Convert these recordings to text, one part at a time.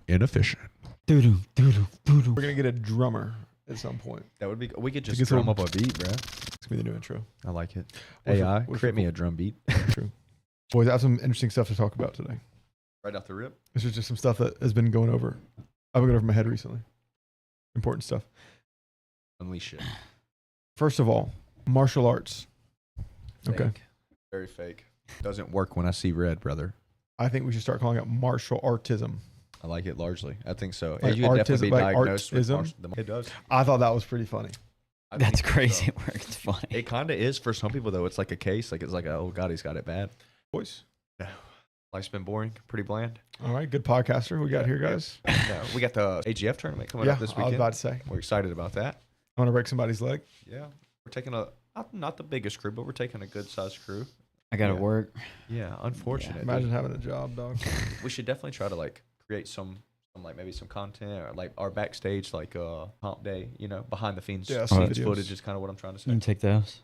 Inefficient. We're gonna get a drummer at some point. That would be. We could just drum up a beat, bro. It's gonna be the new intro. I like it. What's AI, your create me cool- a drum beat. True. Boys, I have some interesting stuff to talk about today. Right off the rip. This is just some stuff that has been going over. I've been going over my head recently. Important stuff. Unleash it. First of all, martial arts. Okay. Fake. Very fake. Doesn't work when I see red, brother. I think we should start calling it martial artism. I like it largely. I think so. Like You could definitely be like diagnosed with artism? It does. I thought that was pretty funny. I That's think crazy. so. It works. It's funny. It kind of is for some people though. It's like a case. Like it's like, oh god, he's got it bad. Boys. Life's been boring, pretty bland. All right. Good podcaster we got here, guys. Yeah, we got the AGF tournament coming up this I weekend. was about to say. We're excited about that. I want to break somebody's leg. Yeah, we're taking not the biggest crew, but we're taking a good sized crew. I gotta Yeah. work. Yeah, unfortunate. Imagine having a job, dog. We should definitely try to like create some like maybe some content or like our backstage like comp day, behind the scenes Yeah, some scenes videos. footage is kind of what I'm trying to You say. can take those.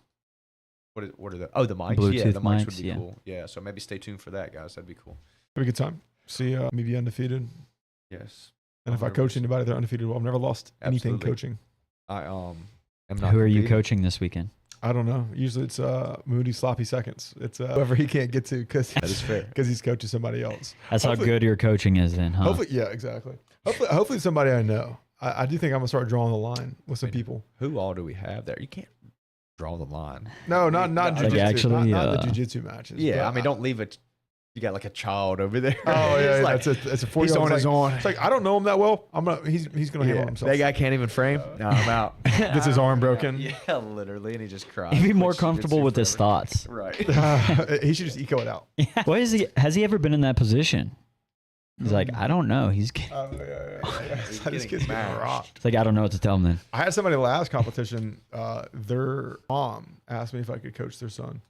What are the the mics? Bluetooth Yeah, the mics would mics, be yeah. cool. Yeah, so maybe stay tuned for that, guys. That'd be cool. Have a good time. See me be undefeated. Yes. And if I coach anybody, they're undefeated. Well, I've never lost anything Absolutely. coaching. I am not. Who are you competing. coaching this weekend? I don't know. Usually it's Moody Sloppy Seconds. It's whoever he can't get to because That is fair. he's coaching somebody else. That's how Hopefully- good your coaching is then, huh? Hopefully, yeah, exactly. Hopefully somebody I know. I do think I'm gonna start drawing the line with some I mean, people. Who all do we have there? You can't draw the line. No, not Like, jujitsu. actually, not the jujitsu matches. Yeah, but I mean, don't leave it. You got like a child over there. Oh yeah, It's like, it's a 4 he's on his own. It's like I don't know him that well. He's gonna handle Yeah, himself. that guy can't even frame. No, I'm out. Gets his arm broken. Yeah, literally, and he just cries. He'd be more Like, comfortable jujitsu with his forever. thoughts. Right. He should just eco it out. What is he? Has he ever been in that position? He's like, I don't know. He's Oh yeah. He's This getting kid's getting mashed. rocked. it's like I don't know what to tell him then. I had somebody last competition. Their mom asked me if I could coach their son.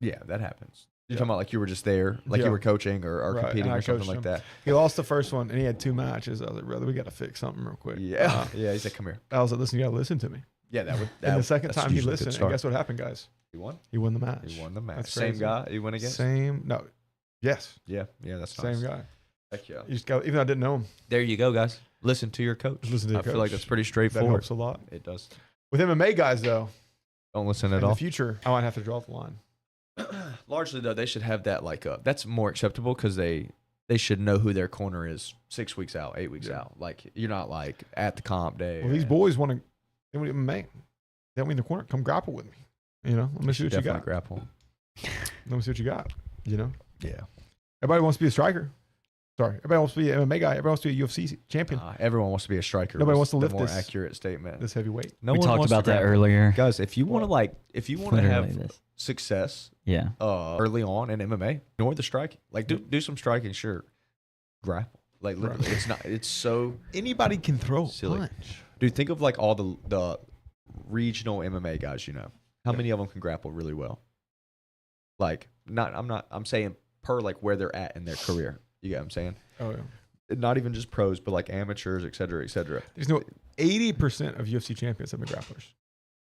Yeah, that happens. You're Yeah. talking about like you were just there, like Yeah. you were coaching or Right, competing and I or something coached like him. that. He lost the first one, and he had 2 matches. I was like, brother, we got to fix something real quick. Yeah, yeah. He's like, come here. I was like, listen, you got to listen to me. Yeah, that would. And the second that's time he usually a good listened, and start. guess what happened, guys? He won. He won the match. He won the match. That's Same crazy. guy. He went against. Same. No. Yes. Yeah, that's Same nice. guy. Heck yeah. You just got, even though I didn't know him, There you go, guys. Listen to your coach. Listen to your I feel like coach. that's pretty that straightforward. helps a lot. It does. With MMA guys, though, Don't listen in at the all. future, I might have to draw the line. Largely though, they should have that like that's more acceptable because they should know who their corner is 6 weeks out, 8 weeks Yeah. out. Like you're not like at the comp day. Well, these boys want to, they want MMA. They want me in the corner. Come grapple with me. Let me see what you definitely got. grapple. Let me see what you got. Yeah. Everybody wants to be a striker. Sorry. Everybody wants to be an MMA guy. Everybody wants to be a UFC champion. Everyone wants to be a striker. Nobody was wants to the lift more this- accurate statement. This heavyweight. No we one talked wants about to that grapple. earlier. Guys, if you want to Literally have this. success Yeah. early on in MMA, ignore the striking. Like do some striking, sure. Grapple. Like literally, Right. it's not. It's so. Anybody can throw Silly. a punch. Dude, think of like all the regional MMA guys. How many of them can grapple really well? Like I'm saying per like where they're at in their career. You get what I'm saying? Oh, yeah. Not even just pros, but like amateurs, et cetera, et cetera. There's no 80% of UFC champions have been grapplers.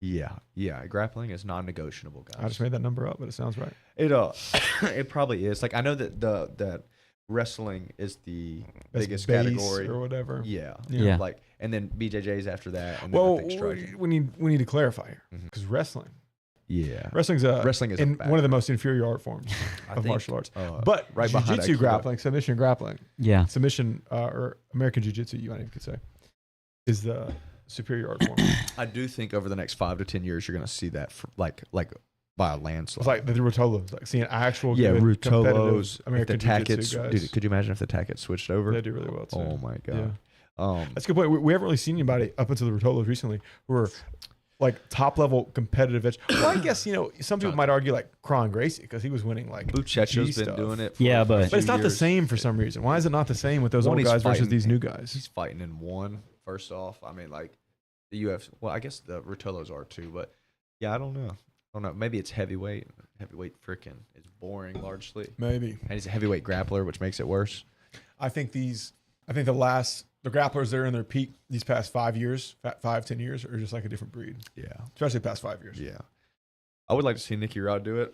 Yeah. Grappling is non-negotiable, guys. I just made that number up, but it sounds right. It it probably is. Like I know that that wrestling is the That's biggest base category or whatever. Yeah. Yeah. Like and then BJJ's after that. And then Well, I think striking. we need to clarify here Mhm. because wrestling Yeah. is Wrestling is a one of the most inferior art forms I of think, martial arts. uh, But right behind jiu-jitsu Aikido. grappling, submission grappling, Yeah. submission or American jiu-jitsu, you might even could say, is the superior art form. I do think over the next 5 to 10 years you're gonna see that like by a landslide. It's like the Rutolos, like seeing actual yeah, good, Rutolos, competitive if American the tackets, jiu-jitsu guys. dude, could you imagine if the tackets switched over? They do really well too. Oh my Yeah. god. That's a good point. We haven't really seen anybody up until the Rutolos recently who are like top level competitive edge. Well, I guess some people might argue like Kron Gracie because he was winning like Buchecho's G been stuff. doing it. Yeah, a but few But it's not the years. same for some reason. Why is it not the same with those One, old he's guys versus fighting- these new He's guys? fighting in one. First off, I mean, like the UFC. Well, I guess the Rutolos are too, but yeah, I don't know. Maybe it's heavyweight. Heavyweight frickin' is boring largely, Maybe. and he's a heavyweight grappler, which makes it worse. I think the grapplers that are in their peak these past 5 years, 5-10 years, are just like a different breed. Yeah, Especially the past 5 years. yeah. I would like to see Nicky Rod do it.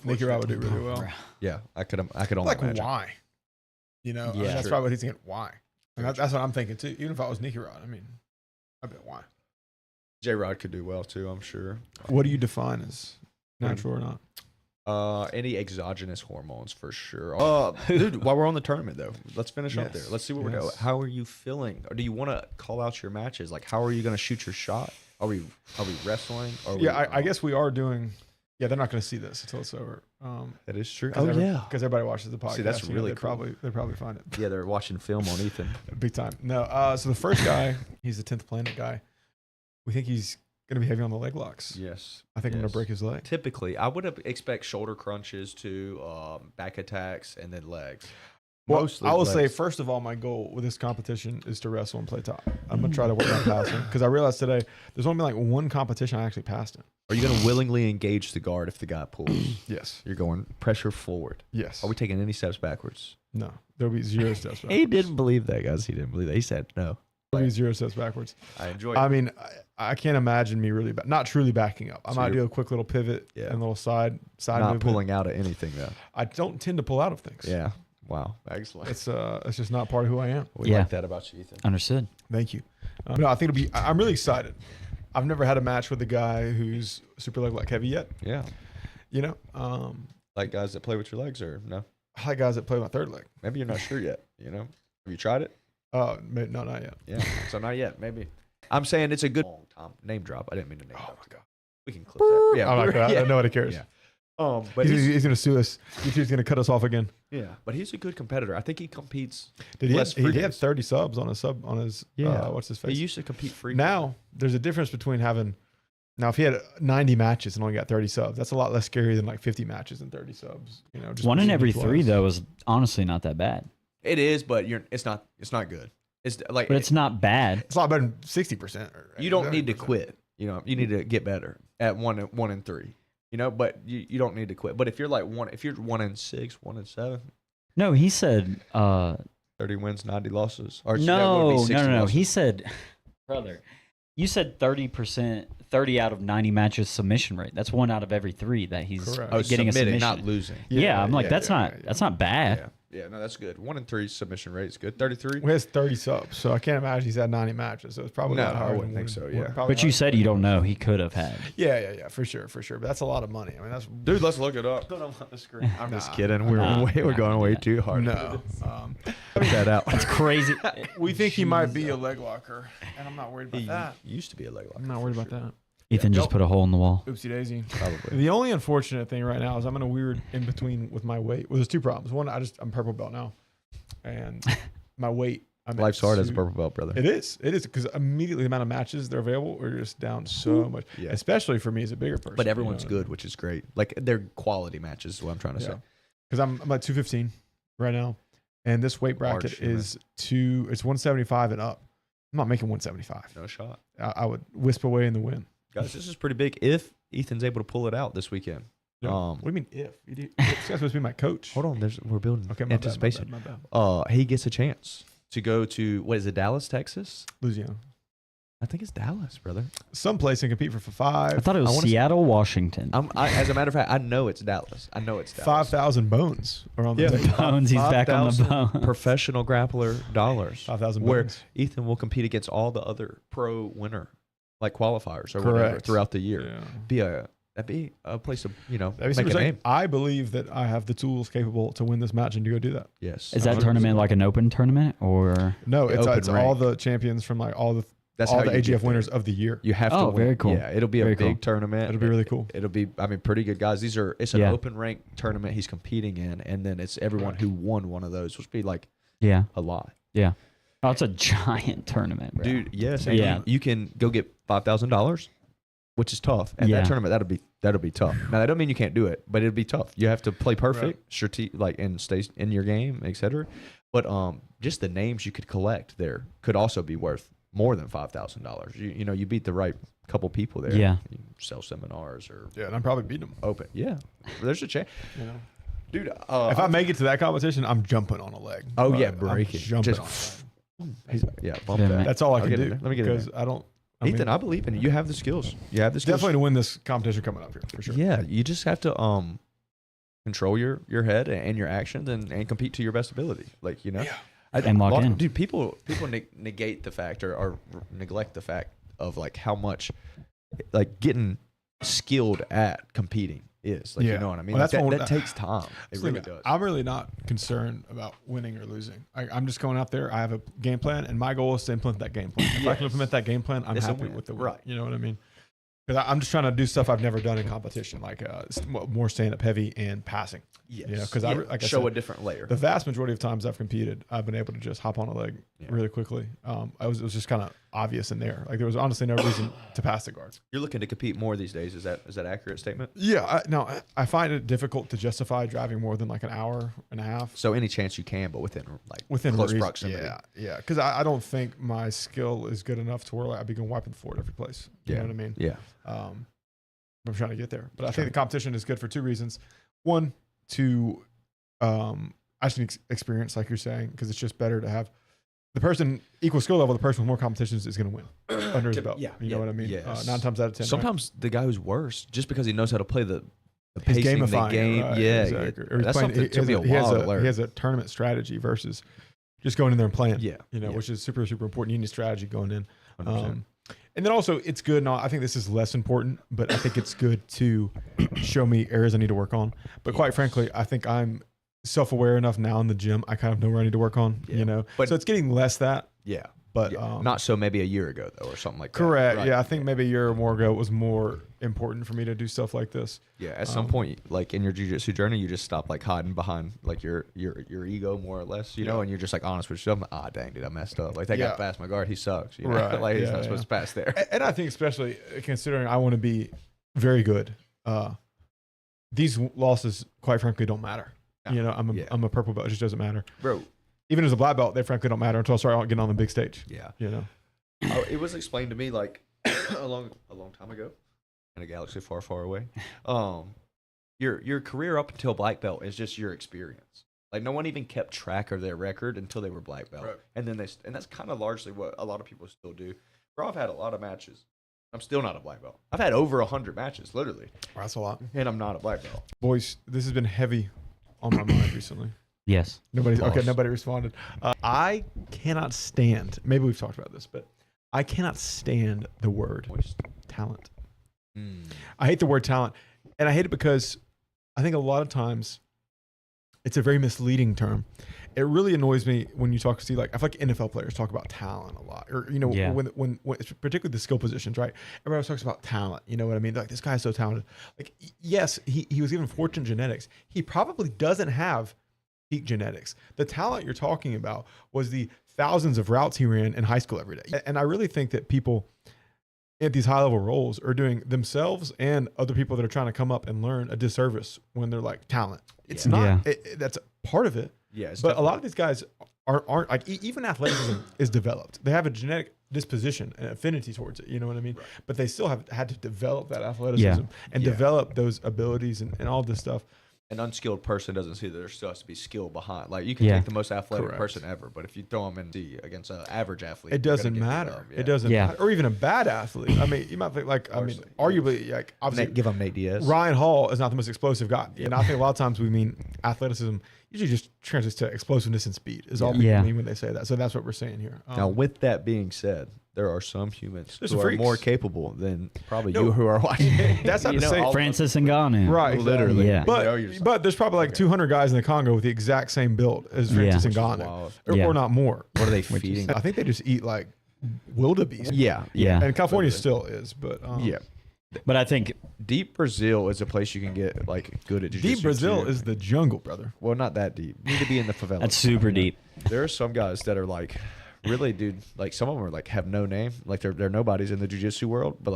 Nicky Rod would do really well. Yeah, I could only Like imagine. why? I mean, Yeah. that's probably what he's thinking. Why? And that's what I'm thinking too. Even if I was Nicky Rod, I mean, I bet why. J Rod could do well too, I'm sure. What do you define as natural or not? Any exogenous hormones for sure. Dude, while we're on the tournament though, let's finish up there. Let's see what we're doing. How are you feeling? Or do you want to call out your matches? Like, how are you going to shoot your shot? Are we wrestling? I guess we are doing. Yeah, they're not going to see this until it's over. That is true. Because everybody watches the podcast. See, that's really cool. cool. They probably find it. Yeah, they're watching film on Ethan. Big time. No. So the first guy, he's the 10th planet guy. We think he's going to be heavy on the leg locks. Yes. I think I'm going to break his leg. Typically, I would expect shoulder crunches to back attacks and then legs. Well, Mostly I will say, legs. first of all, my goal with this competition is to wrestle and play top. I'm going to try to work on passing because I realized today there's only been like one competition I actually passed in. Are you going to willingly engage the guard if the guy pulls? Yes. You're going pressure forward. Yes. Are we taking any steps backwards? No. There'll be 0 steps backwards. He didn't believe that, guys. He didn't believe that. He said no. There'll be 0 steps backwards. I enjoy it. I mean, I can't imagine me really, not truly backing up. I might do a quick little pivot and a little side not movement. pulling out of anything, though. I don't tend to pull out of things. Yeah. Wow. Excellent. It's just not part of who I am. We like that about you, Ethan. Understood. Thank you. No, I think it'll be. I'm really excited. I've never had a match with a guy who's super leg lock heavy yet. Yeah. You know, Like guys that play with your legs, or no? I like guys that play my third leg. Maybe you're not sure yet. You know, have you tried it? No, not yet. Yeah. So not yet. Maybe. I'm saying it's a good long time. Name drop. I didn't mean to name Oh drop. my god. We can clip that. Yeah. I'm not gonna, yeah. nobody cares. Yeah. But he's gonna sue us. YouTube's gonna cut us off again. yeah. But he's a good competitor. I think he competes. Did he? Less He had freedoms. 30 subs on his. Yeah. What's his He face? used to compete free. Now there's a difference between having. Now, if he had 90 matches and only got 30 subs, that's a lot less scary than like 50 matches and 30 subs. You know, just One in pushing every me 3 twice. though is honestly not that bad. It is, but it's not good. It's like But it's not bad. It's a lot better than 60%. you don't need to 70%. quit. You know, you need to get better at 1 and 3. You know, but you don't need to quit. But if you're like if you're 1 and 6, 1 and 7, No, he said 30 wins, 90 losses. Or no. Losses. He said, brother, you said 30%, 30 out of 90 matches submission rate. That's 1 out of every 3 that he's Correct. getting a submitting, submission. not losing. Yeah, I'm like, that's not bad. Yeah. Yeah, no, that's good. 1 and 3 submission rate is good. 33. He has 30 subs, so I can't imagine he's had 90 matches. So it's probably No, not hard. I wouldn't think so, yeah. But you said you don't know. He could have had. Yeah, for sure. But that's a lot of money. I mean, that's Dude, let's look it up. Put them on the screen. I'm just Nah. kidding. We're going way too hard. no. Cut that out. That's crazy. We think he might be a leg locker, and I'm not worried about He that. used to be a leg locker. I'm not worried about that. Ethan just put a hole in the wall. Oopsie daisy. Probably. The only unfortunate thing right now is I'm in a weird in between with my weight. Well, there's 2 problems. One, I'm purple belt now, and my weight. Life's hard as a purple belt, brother. It is because immediately the amount of matches that are available are just down so much. Yeah. Especially for me as a bigger person. But everyone's good, which is great. Like, they're quality matches is what I'm trying to say. Because I'm at 215 right now, and this weight bracket is it's 175 and up. I'm not making 175. No shot. I would wisp away in the wind. Guys, this is pretty big if Ethan's able to pull it out this weekend. Yeah. What do you mean if? This guy's supposed to be my coach. Hold on, we're building Okay, my anticipation. bad, my bad. He gets a chance to go to, what is it, Dallas, Texas? Louisiana. I think it's Dallas, brother. Someplace and compete for 5. I thought it was Seattle, Washington. As a matter of fact, I know it's Dallas. 5,000 bones are on the table. Bones, he's back on the 5,000 bone. professional grappler dollars. 5,000 Where bones. Ethan will compete against all the other pro winner, like qualifiers or whatever, Correct. throughout the year. Yeah. That'd be a place to, That'd be make super a sick. name. I believe that I have the tools capable to win this match and to go do that. Yes. Is that 100%. tournament like an open tournament or? No, it's Open all rank. the champions from like all the That's how you AGF get there. winners of the year. You have to Oh, win. very cool. Yeah, it'll be a Very big cool. tournament. It'll be really cool. It'll be, pretty good guys. It's an Yeah. open rank tournament he's competing in, and then it's everyone who won one of those, which would be like Yeah. a lot. Yeah. Oh, it's a giant tournament, bro. Dude, yes. And Yeah. you can go get $5,000, which is tough. And Yeah. that tournament, that'll be tough. Now, that don't mean you can't do it, but it'll be tough. You have to play perfect, and stay in your game, etc. But just the names you could collect there could also be worth more than $5,000. You beat the right couple people there. Yeah. You sell seminars or Yeah, and I'm probably beating them. open. Yeah. There's a chance. You know? Dude, If I make it to that competition, I'm jumping on a leg. Oh, But yeah, I'm break it. Jumping Just- on a leg. bump Yeah, that. man. That's all I I'll can get in do. there. Let me get in because there. I don't. Ethan, I believe in you. You have the skills. You have the skills. definitely to win this competition coming up here for sure. Yeah, you just have to control your head and your actions and compete to your best ability. Like, Yeah. and walk in. Dude, people negate the fact or neglect the fact of like how much like getting skilled at competing is. Like, you know what I mean? Well, Like that takes time. It really does. I'm really not concerned about winning or losing. I'm just going out there. I have a game plan, and my goal is to implement that game plan. If I can implement that game plan, I'm happy with the win. Right. You know what I mean? Because I'm just trying to do stuff I've never done in competition, like more stand-up heavy and passing. Yes. You know, because like I show said, a different layer. the vast majority of times I've competed, I've been able to just hop on a leg really quickly. It was just kind of obvious in there. Like there was honestly no reason to pass the guards. You're looking to compete more these days. Is that an accurate statement? Yeah. I find it difficult to justify driving more than like an hour and a half. So any chance you can, but within close reason. proximity. Yeah. Because I don't think my skill is good enough to where like, I'd be going wiping the floor at every place. You know what I mean? Yeah. I'm trying to get there. But I think the competition is good for two reasons. One, to actually experience, like you're saying, because it's just better to have the person equal skill level. The person with more competitions is going to win under his belt. You know what I mean? Yes. 9 times out of 10. Sometimes the guy who's worse, just because he knows how to play the pacing, gamifying the game. Right, Exactly. That's something he took me a while to learn. He has a tournament strategy versus just going in there and playing. Yeah. Which is super, super important. You need strategy going in. 100%. And then also it's good. Now I think this is less important, but I think it's good to show me areas I need to work on. But quite frankly, I think I'm self-aware enough now in the gym. I kind of know where I need to work on, but so it's getting less that. Yeah. But not so maybe a year ago though, or something like that. Correct. Right. Yeah. I think maybe a year or more ago it was more important for me to do stuff like this. Yeah. At some point, like in your jiu-jitsu journey, you just stop like hiding behind like your ego more or less, you know, and you're just like honest with yourself. Dang, dude, I messed up. Like that guy passed my guard. He sucks. You know? Right. Like he's not supposed to pass there. And I think especially considering I want to be very good, these losses, quite frankly, don't matter. You know, I'm a purple belt. It just doesn't matter. Bro. Even as a black belt, they frankly don't matter until I start getting on the big stage. Yeah. You know? It was explained to me like a long time ago in a galaxy far, far away. Your career up until black belt is just your experience. Like no one even kept track of their record until they were black belt, and then that's kind of largely what a lot of people still do. Bro, I've had a lot of matches. I'm still not a black belt. I've had over 100 matches, literally. That's a lot. And I'm not a black belt. Boys, this has been heavy on my mind recently. Yes. Nobody responded. I cannot maybe we've talked about this, but I cannot stand the word talent. I hate the word talent. And I hate it because I think a lot of times it's a very misleading term. It really annoys me when you talk to like I feel like NFL players talk about talent a lot, or when particularly the skill positions, right? Everybody talks about talent. You know what I mean? Like this guy's so talented. Like yes, he was given fortune genetics. He probably doesn't have peak genetics. The talent you're talking about was the thousands of routes he ran in high school every day. And I really think that people at these high level roles are doing themselves and other people that are trying to come up and learn a disservice when they're like talent. It's not. That's part of it. Yeah, but a lot of these guys aren't like even athleticism is developed. They have a genetic disposition and affinity towards it. You know what I mean? Right. But they still have had to develop that athleticism and develop those abilities and all this stuff. An unskilled person doesn't see that there still has to be skill behind. Like you can take the most athletic person ever, but if you throw them against an average athlete, it doesn't matter. It doesn't matter. Or even a bad athlete. I mean, you might think like arguably like obviously give them Nate Diaz. Ryan Hall is not the most explosive guy, and I think a lot of times we mean athleticism usually just translates to explosiveness and speed is all people mean when they say that. So that's what we're saying here. Now, with that being said, there are some humans who are more capable than probably you who are watching. That's not to say Francis Ngannou. Right. Literally. Yeah. But there's probably like 200 guys in the Congo with the exact same build as Francis Ngannou. Or not more. What are they feeding? I think they just eat like wildebeest. Yeah. And California still is, but But I think deep Brazil is a place you can get like good at jiu-jitsu. Deep Brazil is the jungle, brother. Well, not that deep. You need to be in the favela. That's super deep. There are some guys that are like, really, dude. Like some of them are like have no name. Like they're nobodies in the jiu-jitsu world. But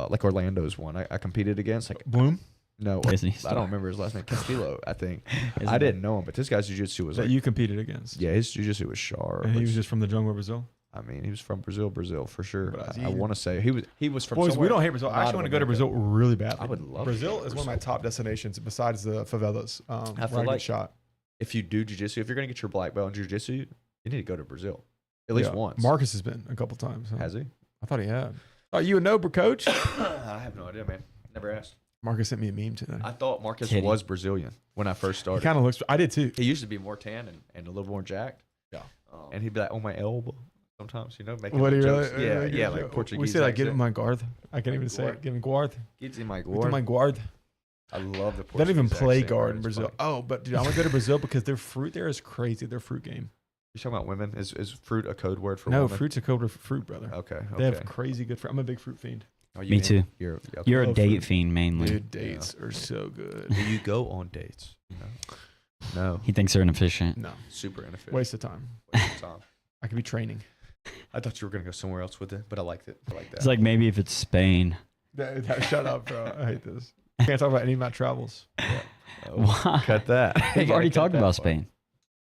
like Orlando's one I competed against. Like Bloom. No, I don't remember his last name. Castillo, I think. I didn't know him, but this guy's jiu-jitsu was that like, you competed against. Yeah, his jiu-jitsu was sharp. And he was just from the jungle of Brazil. I mean, he was from Brazil for sure. I want to say he was from. Boys, we don't hate Brazil. I actually want to go to Brazil really badly. I would love. Brazil is one of my top destinations besides the favelas. I feel like shot. If you do jiu-jitsu, if you're gonna get your black belt in jiu-jitsu, you need to go to Brazil at least once. Marcus has been a couple times. Huh? Has he? I thought he had. Oh, you a Nobre coach? I have no idea, man. Never asked. Marcus sent me a meme today. I thought Marcus was Brazilian when I first started. He kind of looks. I did too. He used to be more tan and a little more jacked. Yeah. And he'd be like, "On my elbow." Sometimes, making What do you jokes. really? Yeah, like Portuguese. We say like, get in accent. my guard. I can't even say it. Get in guard. Get in my Get in my guard. guard. I love the They Portuguese don't even play accent, guard bro. in It's Brazil. funny. Oh, but dude, I want to go to Brazil because their fruit there is crazy. Their fruit game. You talking about women? Is fruit a code word for No, woman? fruit's a code for fruit, brother. Okay. They have crazy good fruit. I'm a big fruit fiend. Oh, you Me in? too. You're okay. You're a love date fruit. fiend mainly. Dude, dates are so good. Do you go on dates? No. He thinks they're inefficient. No, Super inefficient. waste of time. Waste of time. I could be training. I thought you were gonna go somewhere else with it, but I liked it. I like that. It's like maybe if it's Spain. Shut up, bro. I hate this. I can't talk about any of my travels. Why? Cut that. We've You already gotta cut talked that about part. Spain.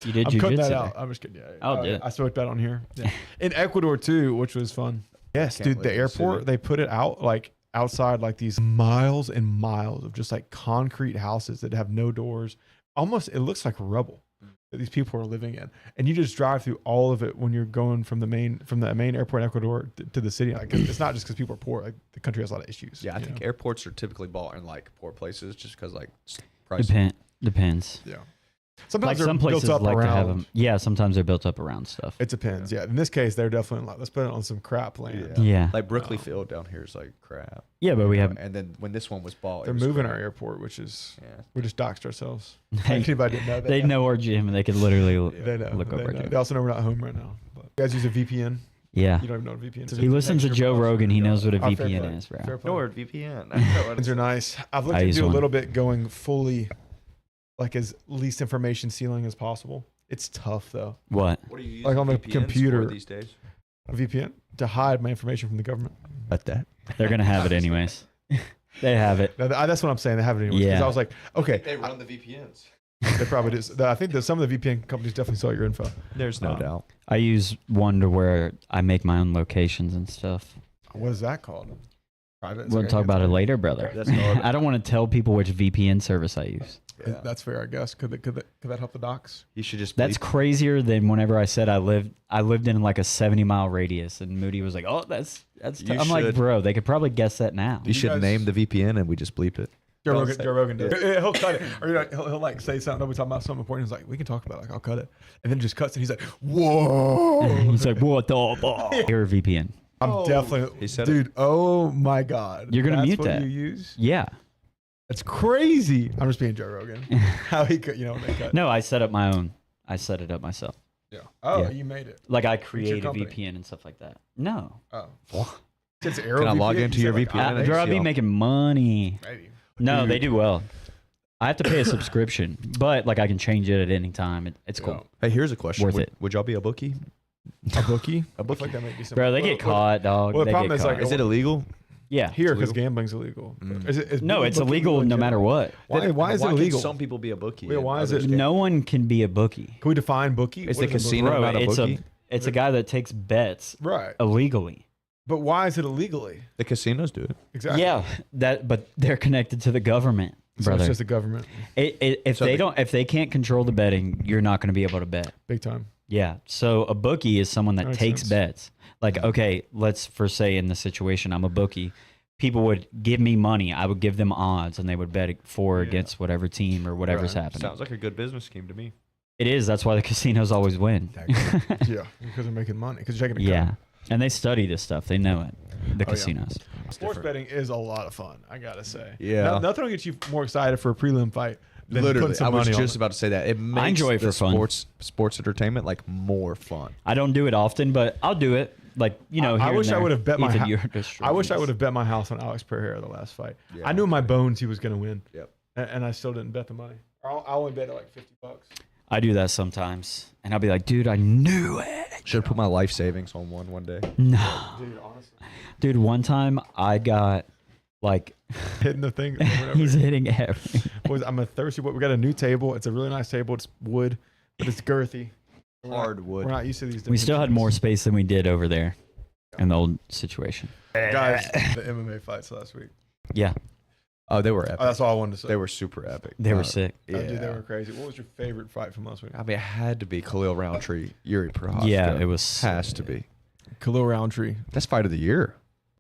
You did I'm cutting jujitsu that there. out. I'm just kidding. Yeah, Oh, did it? I spoke that on here. Yeah. In Ecuador too, which was fun. Yes, can't dude. The believe you said airport, it. they put it out like outside, like these miles and miles of just like concrete houses that have no doors. Almost, it looks like rubble that these people are living in, and you just drive through all of it when you're going from the main airport in Ecuador to the city. Like it's not just because people are poor. Like the country has a lot of issues. Yeah, I you think know? airports are typically bought in like poor places just because like price. Depends. Yeah. Like Sometimes they're some built places up like around. to have them. Yeah, sometimes they're built up around stuff. It depends. Yeah. In this case, they're definitely like, let's put it on some crap land. Yeah. Like Brookley Field down here is like crap. Yeah, but we have. And then when this one was bought, They're it was moving crap. our airport, which is Yeah. we just doxed ourselves. Hey, Anybody didn't know that? they know our gym and they could literally They know. look they over know. it. They also know we're not home right now. But you guys use a VPN. Yeah. You don't even know what a VPN is. He listens to Joe Rogan. He knows what a Oh, fair play. VPN is, bro. Fair play. Nord VPN. I know what VPNs are nice. I've looked I use into a one. little bit going fully, like as least information sealing as possible. It's tough though. What? What are you using Like on the VPNs computer. for these days? A VPN to hide my information from the government. At that. They're gonna have it anyways. They have it. No, that's what I'm saying. They have it anyway. Yeah. I was like, okay, They run the VPNs. they probably do. I think that some of the VPN companies definitely sell your info. There's no Um, doubt. I use one to where I make my own locations and stuff. What is that called? Private. We'll talk about it later, brother. That's hard. I don't want to tell people which VPN service I use. Yeah. That's fair, I guess. Could that help the docs? You should just. That's bleep- crazier than whenever I said I lived in like a 70-mile radius, and Moody was like, "Oh, that's." You I'm like, should. bro, they could probably guess that now. You should guys- name the VPN and we just bleep it. Joe Don't Rogan, say- Joe Rogan does. Yeah. He'll cut it, or he'll like say something. Nobody talking about something important. He's like, we can talk about it. Like, I'll cut it, and then it just cuts, and he's like, whoa. He's like, "What the fuck?" Your VPN. I'm definitely, He said dude. Oh my god, You're gonna That's mute what that. you use? Yeah. That's crazy. I'm just being Joe Rogan. How he cut, when they cut. No, I set up my own. I set it up myself. Yeah. Oh, Yeah. you made it. Like I create a company? VPN and stuff like that. No. Oh. What? It's Arrow Can I log VPN? into You your said, like, VPN? ah, and Bro, I'll be see making money. maybe. No, Dude. they do well. I have to pay a subscription, but like I can change it at any time. It's cool. Hey, here's a question. Worth would, it. Would y'all be a bookie? A bookie? A I bookie. feel like that might be something. Bro, they get caught, dog. well, the They problem get is, like, caught. Is it illegal? Yeah. Here, It's because illegal? gambling's illegal. Mm. Is No, it's booking illegal no matter what. Why is it Why can illegal? some people be a bookie? Wait, and why is others it- can't? No one can be a bookie. Can we define bookie? Is What the is a bookie? casino Bro, not a it's bookie? it's a guy that takes bets Right. illegally. But why is it illegally? The casinos do it. Exactly. Yeah, but they're connected to the government, So brother. it's just the government. If So they the- don't, if they can't control the betting, you're not going to be able to bet. Big time. Yeah. So a bookie is someone that Makes takes sense. bets. Like, okay, let's for say in the situation, I'm a bookie. People would give me money. I would give them odds, and they would bet for or Yeah. against whatever team or whatever's Right. happening. Sounds like a good business scheme to me. It is. That's why the casinos always win. Yeah, because they're making money. Because you're taking a Yeah. cut. And they study this stuff. They know it. The Oh, yeah. casinos. Sports betting is a lot of fun, I gotta say. Yeah. Nothing will get you more excited for a prelim fight than Literally, putting some I was money just on about to say that. It makes enjoy it the for fun. sports entertainment like more fun. I don't do it often, but I'll do it. Like, you know, I here and wish I there. would have bet my Ethan, hou- you're I destroying wish I this. would have bet my house on Alex Pereira the last fight. Yeah. I knew in my bones he was going to win. Yep. And I still didn't bet the money. I only bet like $50. I do that sometimes. And I'll be like, dude, I knew it. Should have put my life savings on one day. No. Dude, honestly. Dude, one time I got like, Hitting the thing. or whatever. he's hitting everything. I'm a thirsty boy. We got a new table. It's a really nice table. It's wood, but it's girthy. Hardwood. We're not used to these. We still had more dimensions. space than we did over there in the old situation. Guys, the MMA fights last week. Yeah, Oh, they were epic. Oh, that's all I wanted to say. They were super epic. they were sick. Oh, Yeah. dude, they were crazy. What was your favorite fight from last week? I mean, it had to be Khalil Roundtree, Yuri Prohaska. Yeah, it was. Has to be. Khalil Roundtree. That's fight of the year.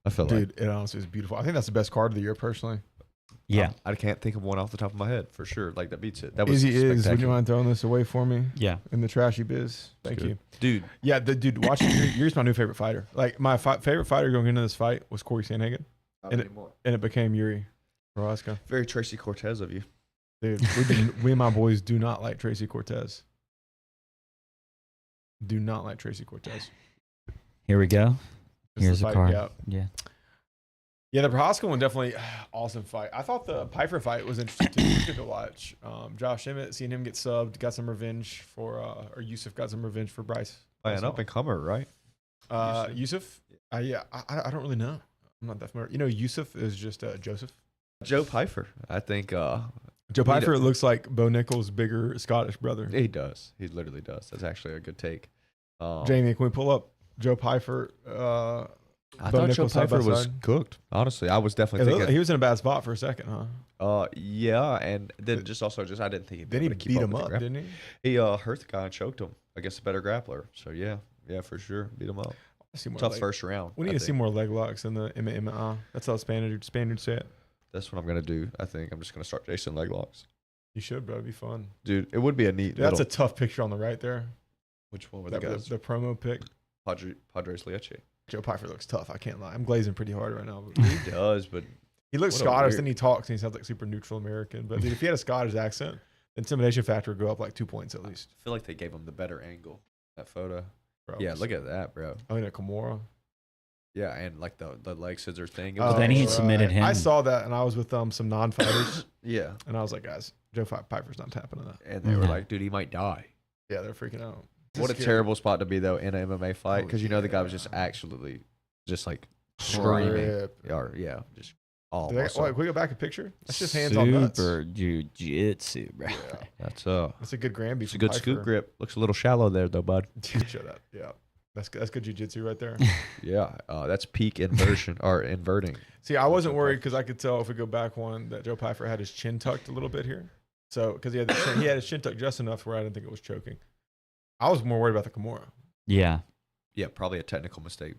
I feel like. Dude, it honestly is beautiful. I think that's the best card of the year, personally. Yeah. I can't think of one off the top of my head for sure. Like that beats it. That was Easy is. Would you spectacular. mind throwing this away for me Yeah. in the trashy biz? Thank Good. you. Dude. Yeah, dude, watching Yuri's my new favorite fighter. Like my favorite fighter going into this fight was Corey Sandhagen, and it became Yuri Prohaska. Very Tracy Cortez of you. Dude, we and my boys do not like Tracy Cortez. Do not like Tracy Cortez. Here we go. This is Here's the a fight, card. Yeah. Yeah. Yeah, the Prohaska one definitely awesome fight. I thought the Piper fight was interesting too. It was good to watch. Josh Emmett, seeing him get subbed, got some revenge for, or Yusuf got some revenge for Bryce. An up and comer, right? Yusuf? Yeah, I don't really know. I'm not that familiar. You know, Yusuf is just Joseph. Joe Pfeiffer. I think Joe Pfeiffer looks like Bo Nickal's bigger Scottish brother. he does. He literally does. That's actually a good take. Jamie, can we pull up Joe Pfeiffer? I Bo thought Joe Nickal's side by Pfeiffer was side? cooked. Honestly, I was definitely thinking. He was in a bad spot for a second, huh? Yeah, and then just I didn't think he'd be Then he able to keep beat up him with up, the didn't he? He hurt the guy and choked him against a better grappler. So yeah, for sure, beat him up. I see more Tough leg- first round. We need to see more leg locks in the MMA. That's how Spaniards say it. That's what I'm gonna do. I think I'm just gonna start chasing leg locks, You should, bro. It'd be fun. dude. It would be a neat. Dude, that's a little- tough picture on the right there. which one were the That was guys? the promo pic. Padres Leche. Joe Pfeiffer looks tough. I can't lie. I'm glazing pretty hard right now. But He does, but he looks What a Scottish. weird- Then he talks and he sounds like super neutral American. But dude, if he had a Scottish accent, the intimidation factor would go up like 2 points at least. I feel like they gave him the better angle. That photo. Bro. Yeah, look at that, bro. I mean, a Kimura. Yeah, and like the leg scissor thing. It But was then he awesome. submitted him. I saw that and I was with some non-fighters Yeah, and I was like, guys, Joe Pfeiffer's not tapping on that. and they were No. like, dude, he might die. Yeah, they're freaking out. What a Scary. terrible spot to be though in an MMA fight, Oh, because you know the guy was just yeah. actually just like screaming, Rip. or yeah, just all. Did muscle. can we go back a picture? That's just hands on nuts. Super jujitsu, bro. Yeah. That's That's a good Granby. it's a good scoop grip. Looks a little shallow there though, bud. Show that. Yeah. That's good jiu-jitsu right there. Yeah, that's peak inversion or inverting. See, I wasn't worried because I could tell if we go back one that Joe Pfeiffer had his chin tucked a little bit here. So, because he had his chin tucked just enough where I didn't think it was choking. I was more worried about the Kimura. Yeah. Yeah, probably a technical mistake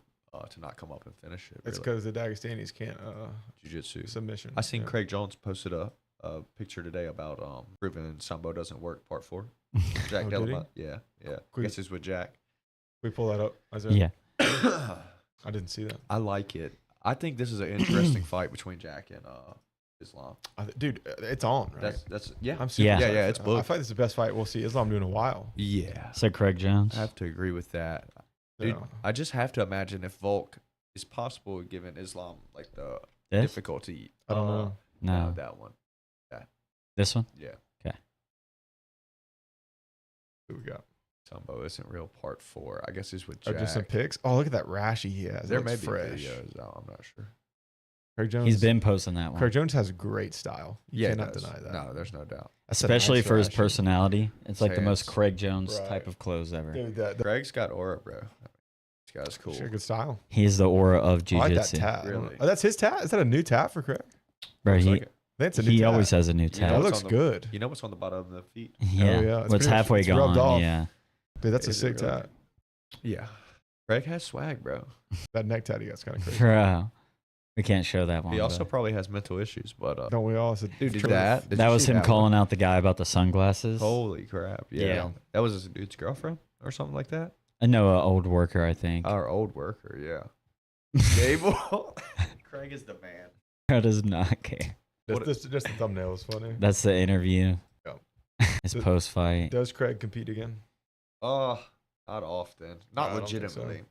to not come up and finish it. It's Really. because the Dagestanis can't Jiu-jitsu. submission. I seen Yeah. Craig Jones posted a picture today about proving Sambo doesn't work, part 4. Jack Oh, did he? Delamont. Yeah. I Quick. guess it's with Jack. Can we pull that up, Isaiah? Yeah. I didn't see that. I like it. I think this is an interesting fight between Jack and Islam. Dude, it's on, right? That's yeah. I'm super Yeah. excited Yeah, for it's that. booked. I feel like this is the best fight we'll see Islam do in a while. Yeah. So Craig Jones. I have to agree with that. Dude, Yeah. I just have to imagine if Volk is possible given Islam like the This? difficulty. I don't know. No. That one. This one? Yeah. Who we got? Sambo isn't real, part 4. I guess it's with Or Jack. just some pics. Oh, look at that rashy he has. There It may looks be fresh. videos out. I'm not sure. Craig Jones. He's been posting that one. Craig Jones has great style. You Yeah, cannot it does. deny that. No, there's no doubt. That's a Especially nice for his rashy. personality. It's like the most Hands. Craig Jones Right. type of clothes ever. Dude, Craig's got aura, bro. This guy's cool. Sure, good style. He is the aura of I like that jiu-jitsu. tat. Really? Oh, that's his tat? Is that a new tat for Craig? Bro, Looks he, like it. That's a new he tat. always has a new You tat. That know looks what's on good. You know what's on the bottom of the feet? Yeah. yeah, it's Well, it's pretty much- halfway it's rubbed gone. off. Yeah. Dude, that's a Is it sick really? tat. Yeah. Craig has swag, bro. That neck tat he got's kind of crazy. Bro. We can't show that one. He also but- probably has mental issues, but Don't we all? It's a dude, did true- that? Did that you was see him that one? calling out the guy about the sunglasses. Holy crap! Yeah. Yeah. That was his dude's girlfriend or something like that. I know an old worker, I think. Our old worker, yeah. Gable. Craig is the man. Bro does not care. Just the thumbnail is funny. That's the interview. Yeah. His Th- post fight. Does Craig compete again? Not often. I Not don't think legitimately.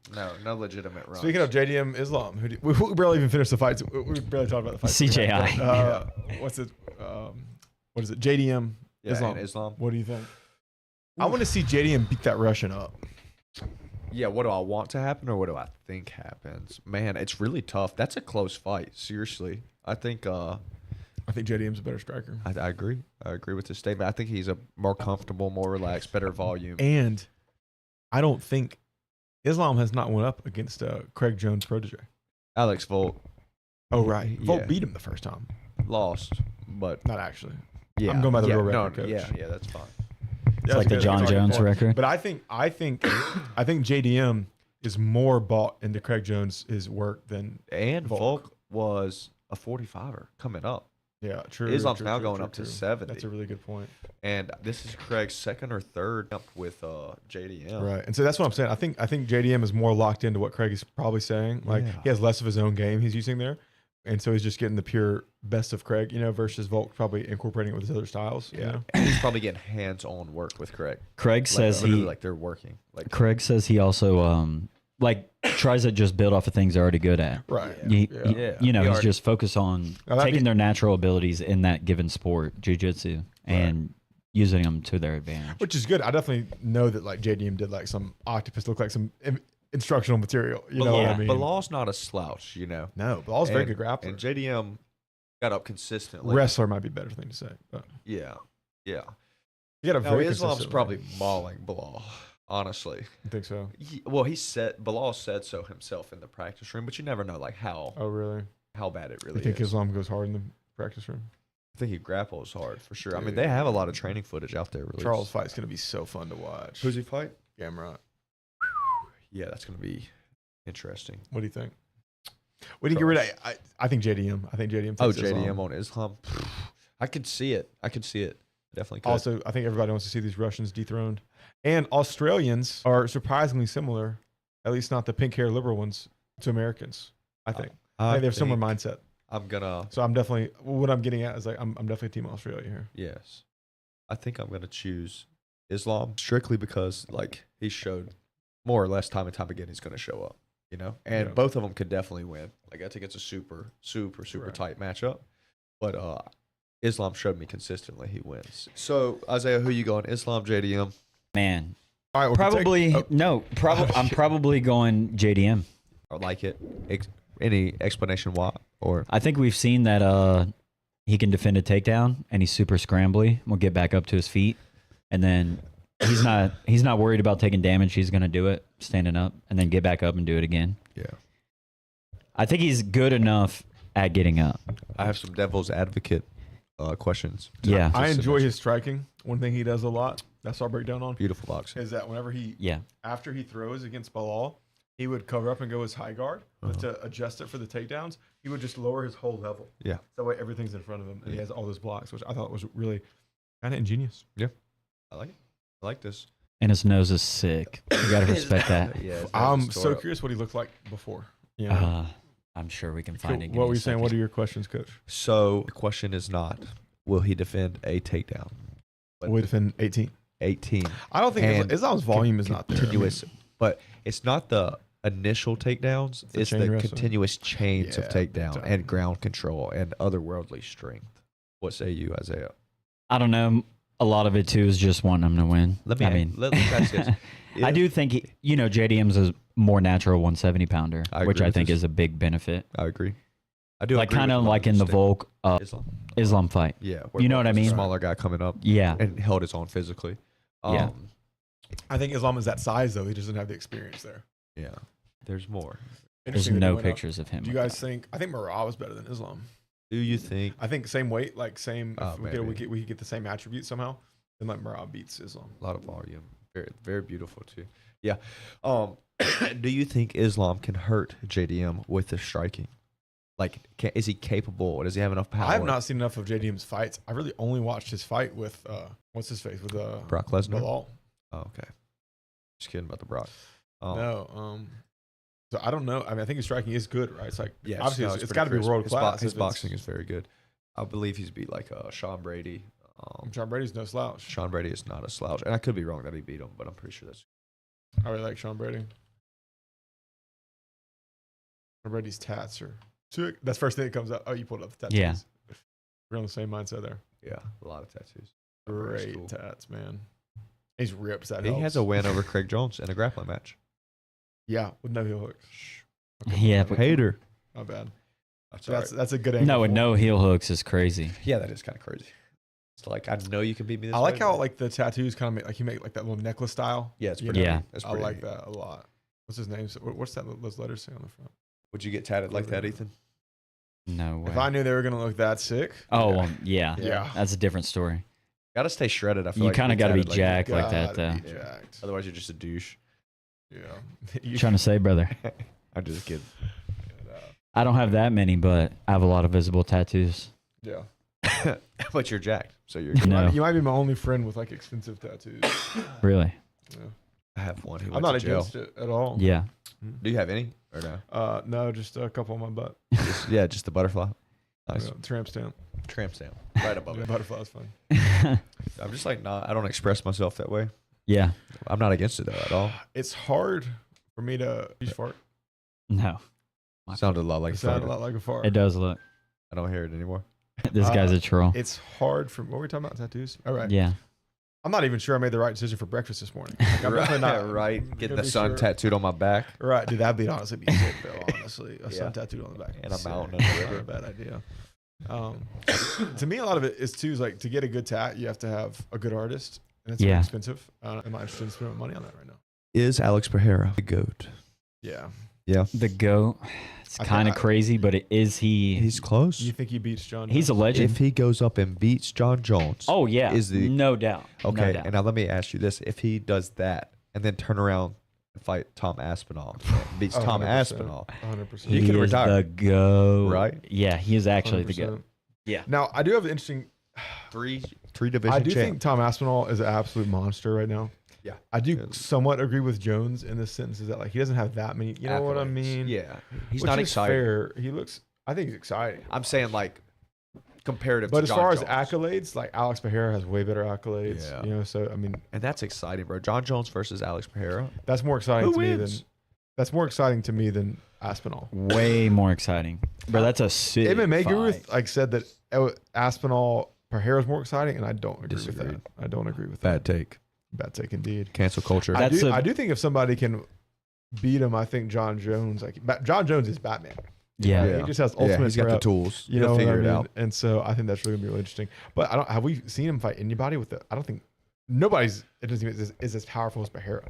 No legitimate runs. Speaking of JDM Islam, we barely even finished the fights. We barely talked about the fights. CJI. What's it? What is it? JDM yeah, Islam. and Islam. What do you think? I want to see JDM beat that Russian up. Yeah, what do I want to happen or what do I think happens? Man, it's really tough. That's a close fight. Seriously. I think I think JDM's a better striker. I agree. I agree with this statement. I think he's a more comfortable, more relaxed, better volume. And I don't think Islam has not went up against Craig Jones' protege. Alex Volk Oh, right. Volt Yeah. beat him the first time. lost, but Not actually. yeah. I'm going by the yeah, real no, record, coach. Yeah, that's fine. It's like the John Jones record. But I think JDM is more bought into Craig Jones' his work than And Volk. Volk was a 45er coming up. Yeah, true. Islam's true, now true, going true, up to true. 70. That's a really good point. And this is Craig's second or third up with JDM. Right, and so that's what I'm saying. I think JDM is more locked into what Craig is probably saying. Like Yeah. he has less of his own game he's using there, and so he's just getting the pure best of Craig, versus Volk probably incorporating it with his other styles. Yeah. He's probably getting hands-on work with Craig. Craig says literally, like they're working. Like Craig says he also tries to just build off of things they're already good at. Right. Yeah. He's just focused on Now, that'd taking be- their natural abilities in that given sport, jiu-jitsu, and using them to their advantage. Which is good. I definitely know that like JDM did like some octopus look like some instructional material. You know what I mean? Bilal's not a slouch, No, Bilal's a very good And grappler. JDM got up consistently. Wrestler might be a better thing to say. But Yeah. he got a Now, very Islam's consistent probably range. mauling Bilal, honestly. I think so. Bilal said so himself in the practice room, but you never know like how Oh, really? bad it really You think is. Islam goes hard in the practice room? I think he grapples hard for sure. I mean, Dude. they have a lot of training footage out there. Released. Charles' fight's going to be so fun to watch. Who's he fight? Gamrot. Yeah, that's going to be interesting. What do you think? What do you get rid of? I think JDM. I think JDM. Oh, takes JDM Islam. on Islam. I could see it. Definitely could. Also, I think everybody wants to see these Russians dethroned. And Australians are surprisingly similar, at least not the pink hair liberal ones, to Americans. I think. I think they have similar mindset. I'm gonna. So I'm definitely, what I'm getting at is like, I'm definitely Team Australia here. Yes, I think I'm gonna choose Islam strictly because like he showed more or less time and time again he's gonna show up. And Yeah. both of them could definitely win. Like I think it's a super Right. tight matchup, but Islam showed me consistently he wins. So Isaiah, who you going? Islam, JDM? Man, All right, I'm probably going JDM. I like it. Any explanation why? Or I think we've seen that he can defend a takedown and he's super scrambly. We'll get back up to his feet, and then he's not worried about taking damage. He's gonna do it standing up and then get back up and do it again. yeah, I think he's good enough at getting up. I have some devil's advocate questions. Yeah. I Just to enjoy mention. his striking. One thing he does a lot, that's our breakdown on, Beautiful boxing. is that whenever Yeah. after he throws against Bilal, he would cover up and go his high guard, but to adjust it for the takedowns, he would just lower his whole level. Yeah. That way everything's in front of him, and he Yeah. has all those blocks, which I thought was really kind of ingenious. I like it. I like this. And his nose is sick. You gotta respect that. Yeah, it's I'm nice to so store up. curious what he looked like before. I'm sure we can Cool. find it. What were you saying? What are your questions, Coach? So the question is not, will he defend a takedown? But We defend 18. 18. I don't think And Islam's volume is not there. Continuous, but it's not the initial takedowns. the It's chain the wrestling. continuous chains of Yeah, takedown big time. and ground control and otherworldly strength. What say you, Isaiah? I don't know. A lot of it too is just wanting him to win. Let's ask this. I do think JDM's a more natural 170 pounder, I which agree I with think this. is a big benefit. I agree. I do Like agree kind with of a lot like in the this thing. Volk Islam. fight. Yeah. You know what I Volk was a mean? Smaller guy coming up Yeah. and held his own physically. Yeah. I think Islam is that size, though. He doesn't have the experience there. Yeah. There's more. There's Interesting that he no went up. pictures of him. Do you with guys that. think? I think Marah was better than Islam. Do you think? I think same weight, like same. Oh, If maybe. we could get the same attributes somehow. Then like Marah beats Islam. A lot of volume. Very, very beautiful too. Yeah. Do you think Islam can hurt JDM with the striking? Like, is he capable? Does he have enough power? I have not seen enough of JDM's fights. I really only watched his fight with what's his face with Brock Lesnar. Bilal. Oh, okay. Just kidding about the Brock. No. So I don't know. I mean, I think his striking is good, right? It's like Yeah, obviously no, it's pretty got to be crisp. world His class. His boxing is very good. I believe he's beat like Sean Brady. John Brady's no slouch. Sean Brady is not a slouch, and I could be wrong that he beat him, but I'm pretty sure that's. I really like Sean Brady. Sean Brady's tats are sick. That's the first thing that comes up. Oh, you pulled up the tattoos. Yeah. We're on the same mindset there. Yeah, a lot of tattoos. Very Great cool. tats, man. He's ripped. That He helps. has a win over Craig Jones in a grappling match. Yeah, with no heel hooks. Yeah, my but- bad. Hater. My bad. That's all right. That's a good angle. No, and for no him. heel hooks is crazy. Yeah, that is kind of crazy. It's like I know you can beat me. This I like way, how but- like the tattoos kind of make like he make like that little necklace style. Yeah, it's you pretty. know? Yeah. neat. That's I pretty like neat. that a lot. What's his name? So what's that? Those letters say on the front? Would you get tatted like that, Ethan? No way. If I knew they were gonna look that sick. Oh, yeah. well, yeah. Yeah. That's a different story. Got to stay shredded. I feel You like kind of got to be jacked like that, though. Gotta be jacked. Otherwise, you're just a douche. Yeah. You trying to say, brother? I'm just kidding. I don't have that many, but I have a lot of visible tattoos. Yeah. But you're jacked, so you're. No. You might be my only friend with like expensive tattoos. Really? Yeah. I have one. Who I'm went not to jail. against it at all. Yeah. Do you have any or no? No, just a couple on my butt. Just the butterfly. Nice. Yeah, tramp stamp. Tramp stamp right above Yeah, it. butterfly's fun. I'm just like, nah, I don't express myself that way. Yeah. I'm not against it though at all. It's hard for me to fart. No. Sounded a lot like It a sounded a fart. lot like a fart. It does look. I don't hear it anymore. This guy's a troll. It's hard for. What were we talking about? Tattoos. All right. Yeah. I'm not even sure I made the right decision for breakfast this morning. Like, I'm definitely not right. gonna Getting the be sun sure. tattooed on my back. Right, dude. That'd be honestly be sick though. Honestly, a Yeah. sun tattooed on the back. And a Sick. mountain and a Not river. a bad idea. To me, a lot of it is too is like to get a good tat, you have to have a good artist, and it's very Yeah. expensive. I'm not interested in spending money on that right now. Is Alex Pereira the GOAT? Yeah. The GOAT. It's I kind of thought- crazy, but He's close. You think he beats John? He's a Jones? legend. If he goes up and beats John Jones. Oh yeah. Is the- no doubt. Okay. No doubt. And now let me ask you this: if he does that and then turn around and fight Tom Aspinall, beats Tom 100%. Aspinall, 100%. You he can is retire. the GOAT. Right? Yeah, he is actually the 100%. GOAT. Yeah. Now I do have an interesting. three division I do champ. think Tom Aspinall is an absolute monster right now. Yeah. I do Yeah. somewhat agree with Jones in this sentence is that like he doesn't have that many. You know what I accolades. mean? Yeah. He's Which not is excited. fair. He looks. I think he's exciting. I'm saying like comparative But to as John far Jones. as accolades, like Alex Pereira has way better accolades. Yeah. You know, so I mean, And that's exciting, bro. John Jones versus Alex Pereira. that's more exciting Who to me wins? than that's more exciting to me than Aspinall. Way more exciting. Bro, that's a sick MMA fight. Guru like said that Aspinall Pereira is more exciting, and I don't agree with Disagreed. that. I don't agree with Bad take. that. Bad take indeed. Cancel culture. I That's do, a- I do think if somebody can beat him, I think John Jones. Like John Jones is Batman. Yeah. He just has ultimate. he's got the threat. tools. You He'll know what I figure mean? it out. And so I think that's really gonna be really interesting. But I don't. Have we seen him fight anybody with the? I don't think nobody's. It doesn't even is as powerful as Pereira.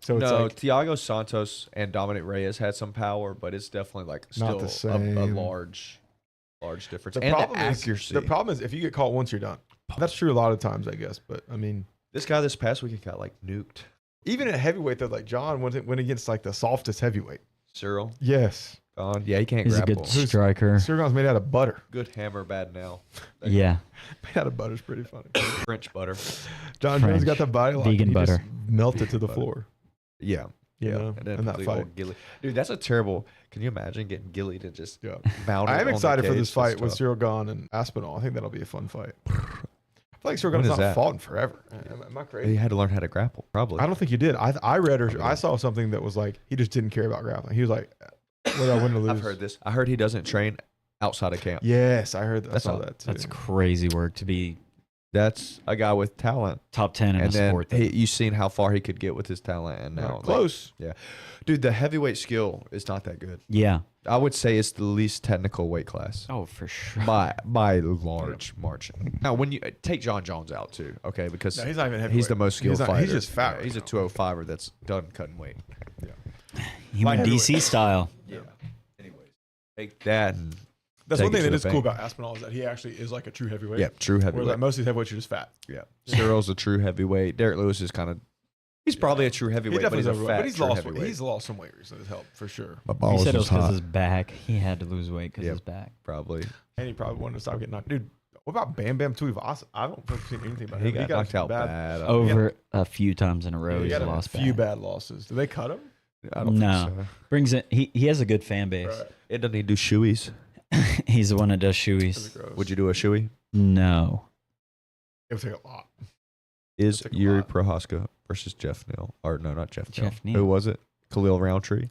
So it's No, like Thiago Santos and Dominic Reyes had some power, but it's definitely like Not the still a same. large difference. the and problem the is accuracy. the problem is if you get caught once, you're done. That's true a lot of times, I guess. But I mean, This guy this past week got like nuked. even at heavyweight though, like John went against like the softest heavyweight. Cyril Yes, gone. Yeah, he can't He's a grapple. good striker. Sirgon's made out of butter. Good hammer, bad now. Yeah. Made out of butter's pretty funny. French butter. John Jones got French. the body lock. Vegan and he just butter. melted to the Butter. floor. Yeah. You Yeah. know, And then in that the fight. old Gilly. Dude, that's a terrible. Can you imagine getting Gilly to just Yeah. mount I am on the excited for cage? this fight That's with tough. Cyril Gahn and Aspinall. I think that'll be a fun fight. I feel like Cyril When Gahn's is not that? fought in forever. Am I crazy? He had to learn how to grapple, probably. I don't think he did. I read or I saw something that was like he just didn't care about grappling. He was like, whether I win or lose. I've heard this. I heard he doesn't train outside of camp. Yes, I heard that. I That's saw all- that too. That's crazy work to be That's a guy with talent. top 10 in And a then sport. you've seen how far he could get with his talent, and now close. dude, the heavyweight skill is not that good. Yeah. I would say it's the least technical weight class Oh, for sure. by large margin. Now, when you take John Jones out too, okay, because No, he's not even heavyweight. he's the most skilled He's not- fighter. he's just fat Yeah, right he's a now. 205er that's done cutting weight. He went Light DC style. Yeah. Anyways, take that. And That's take one it thing to that the is cool bank. about Aspinall is that he actually is like a true heavyweight. Yeah, true Where heavyweight. like most of these heavyweights are just fat. Yeah, Cyril's a true heavyweight. Derek Lewis is kind of. He's probably a true He heavyweight, but definitely he's a is overweight, fat but he's true lost. heavyweight. He's lost some weight recently. It's helped for sure. My He said it was because his back. He had to lose weight because Yep. his back. Probably. And he probably wanted to stop getting knocked. Dude, what about Bam Bam Tuivasa? I don't think I've seen anything about He him. got knocked out bad. Over a few times in a row, He he's got a lost few back. bad losses. Did they cut him? I don't No. think so. Brings it. He has a good fan base. Right. It doesn't need to do shoeies. He's the one that does Really shoeies. gross. Would you do a shoey? No. It would take a lot. Is Take a Yuri lot. Prohaska versus Jeff Neal? Or no, not Jeff Neal. Jeff Neal. Who was it? Khalil Roundtree.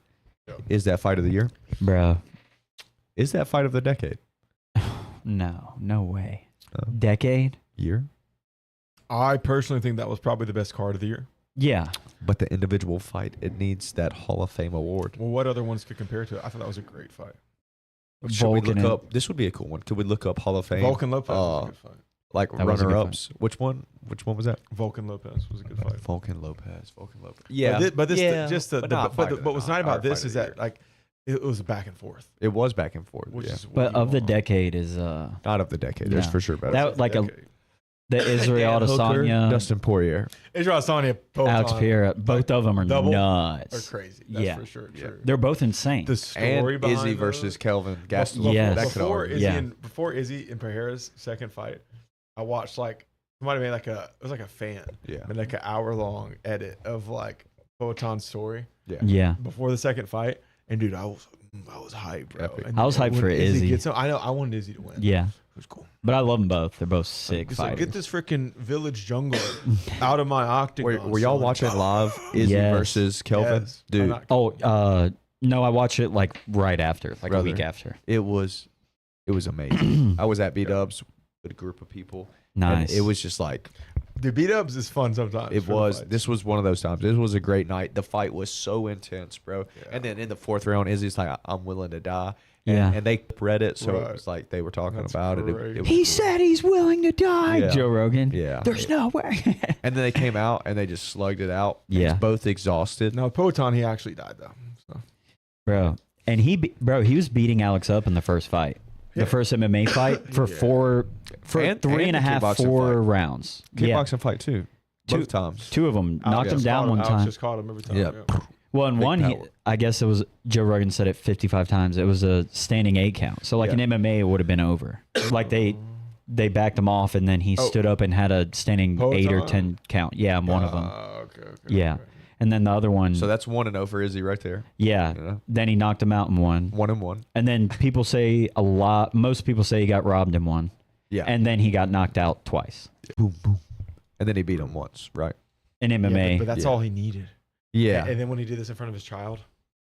Yeah. Is that fight of the year? Bro. Is that fight of the decade? No way. No. Decade? Year? I personally think that was probably the best card of the year. Yeah. But the individual fight, it needs that Hall of Fame award. Well, what other ones could compare to it? I thought that was a great fight. Should we Vulcan look and- up? This would be a cool one. Could we look up Hall of Fame? Vulcan Lopez was a good fight. Like That was a good runner-ups. Which one? Which one was that? Vulcan Lopez was a good fight. Vulcan Lopez. But this Yeah, just the, but the not but, fight of what was the- nice not about our this fight is of the that like it was back and forth, It was back and forth. which Yeah. is what But you of the want. decade is Not of the decade. There's Yeah. for sure better. That like a Decade. The Israel Dan Hooker, Adesanya, Dustin Poirier. Israel Adesanya, Alex Pereira, both of them are double nuts. are crazy. That's Yeah. for sure. Yeah. True. They're both insane. The story And behind Izzy those- versus Kelvin Gastelum. Yes. That could before argue. Izzy Yeah. before Izzy and Pereira's second fight, I watched like somebody made like it was like a fan Yeah. made like an hour-long edit of like Boaton's story Yeah. before the second fight, and dude, I was hyped, bro. Epic. And I was hyped when for Izzy. I wanted Izzy to win. Yeah. It was cool. But I love them both. They're both sick It's like, fighters. get this freaking village jungler out of my octagon. Were y'all son. watching live Izzy Yes. versus Kelvin? Yes. I'm Dude, not- No, I watch it like right after, like Brother. a week after. it was amazing. I was at B-Dubs with a group of people. Nice. And it was just like, Dude, beat-ups is fun sometimes. it for the was, fights. this was one of those times. This was a great night. The fight was so intense, bro. Yeah. And then in the fourth round, Izzy's like, I'm willing to die. And, Yeah. and they read it, so Right. it was like they were talking That's about it. crazy. Was he cool. said he's willing to die. Yeah. Joe Rogan. Yeah. There's no way. And then they came out and they just slugged it out. Yeah. He's both exhausted. No, Poatan, he actually died though. So. Bro. And he was beating Alex up in the first fight. Yeah. The first MMA fight for And- three and a and the half, kickboxing 4 fight. rounds. Yeah. Kickboxing fight too. Both times. 2 of them. Knocked him Alex down caught one Alex time. just caught him every time. Yeah. Well, in Big one, power. I guess it was, Joe Rogan said it 55 times. It was a standing 8 count. So like Yeah. in MMA, it would have been over. Like they backed him off and then he Oh. stood up and had a standing 8 or Poatan? 10 count. Yeah, I'm one of them. Okay. Yeah. okay. And then the other one, So that's 1-0 for Izzy right there. yeah. You know? Then he knocked him out in one. 1-1. And then people say most people say he got robbed in one. Yeah. And then he got knocked out twice boom, boom. And then he beat him once, right? in Yeah, MMA. but that's Yeah. all he needed. Yeah. And then when he did this in front of his child,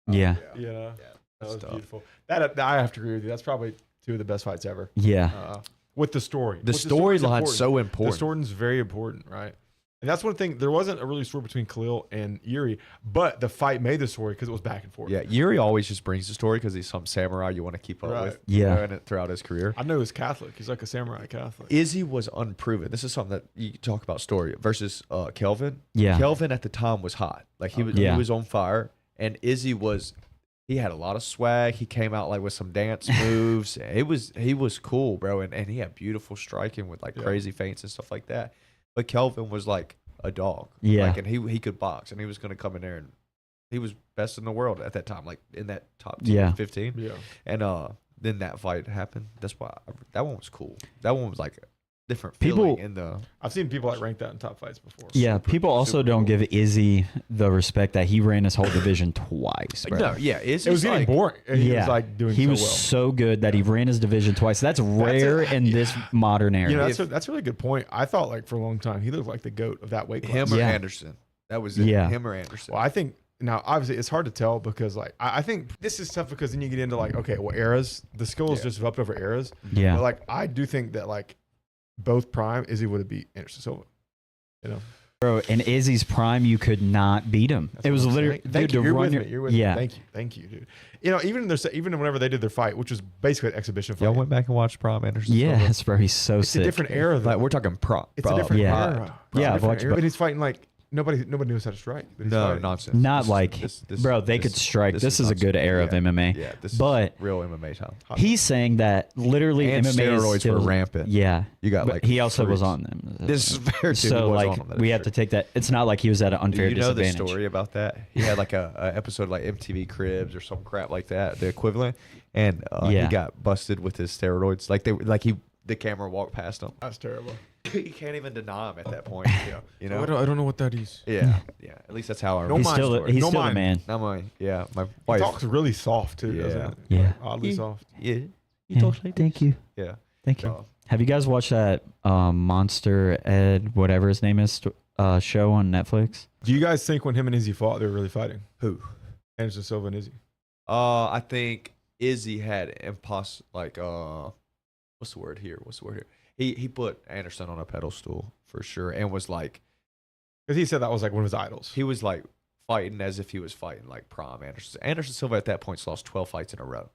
Yeah. you know, that That's was tough. beautiful. That I have to agree with you. That's probably 2 of the best fights ever. Yeah. With the story. The With story's storyline's so The important. story's very important, right? And that's one thing. There wasn't a really story between Khalil and Yuri, but the fight made the story because it was back and forth. Yeah, Yuri always just brings the story because he's some samurai you want to keep up Right. with. Yeah. You know, and throughout his career. I know he's Catholic. He's like a samurai Catholic. Izzy was unproven. This is something that you talk about story versus Kelvin. Yeah. Kelvin at the time was hot. Like he was Yeah. he was on fire. And Izzy he had a lot of swag. He came out like with some dance moves. He was cool, bro. And he had beautiful striking with like Yeah. crazy feints and stuff like that. But Kelvin was like a dog. Yeah. Like, and he could box and he was gonna come in there and he was best in the world at that time, like in that top 10, Yeah. 15. Yeah. And then that fight happened. That's why that one was cool. That one was like a different People- feeling in the I've seen people like rank that in top fights before. Yeah. super- People also super don't cool. give Izzy the respect that he ran his whole division twice. Bro. no, yeah, it's It was just getting like, boring. And he Yeah. was like doing He so was well. so good that he ran his division twice. That's rare in this modern era. You know, that's a really good point. I thought like for a long time he looked like the GOAT of that weight class. him or Yeah. Anderson. That was it. Yeah. Him or Anderson. Well, I think now obviously it's hard to tell because like I think this is tough because then you get into like okay, well eras, the skills Yeah. just developed over eras. yeah. But like I do think that like both prime Izzy would have beat Anderson Silva. You know, Bro, in Izzy's prime, you could not beat him. That's it what was I'm literally saying. Thank dude, you. to You're run with your- me. You're with yeah. me. Thank you, dude. You know, even whenever they did their fight, which was basically an exhibition fight. Y'all went back and watched Prom Anderson. Yes, bro. He's so it's sick. a different era. Though. Like we're talking Prom. It's a different Yeah. era. Yeah, I've Different watched era. both. But he's fighting like nobody knows how to strike. But he's No fighting. nonsense. Not This- like, this- bro, they could strike. This is a nonsense. good era of Yeah. MMA. Yeah, this But- is real MMA time. He's saying that literally And MMA is steroids still, were rampant. Yeah. You got But like he also was freaks. on them. This is fair too. So He was like on them, that we is have true. to take that. It's not like he was at an Do unfair you know the disadvantage. story about that? He had like a episode like MTV Cribs or some crap like that, the equivalent, and Yeah. he got busted with his steroids. The camera walked past him. That's terrible. You can't even deny him at that point. Yeah. You know. I don't know what that is. Yeah, yeah. At least that's how I No remember. He's mind still story. he's No still a mind. man. Not mine. Yeah, my He wife. talks really soft too. Yeah. Doesn't it? Yeah. Like, oddly soft. Yeah. Yeah. Thank you. Yeah. Thank you. So, Have you guys watched that Monster Ed, whatever his name is, show on Netflix? Do you guys think when him and Izzy fought, they were really fighting? who? Anderson Silva and Izzy. I think Izzy had what's the word here? He put Anderson on a pedestal for sure, and was like Because he said that was like one of his idols. he was like fighting as if he was fighting like Prom Anderson. Anderson Silva at that point lost 12 fights in a row.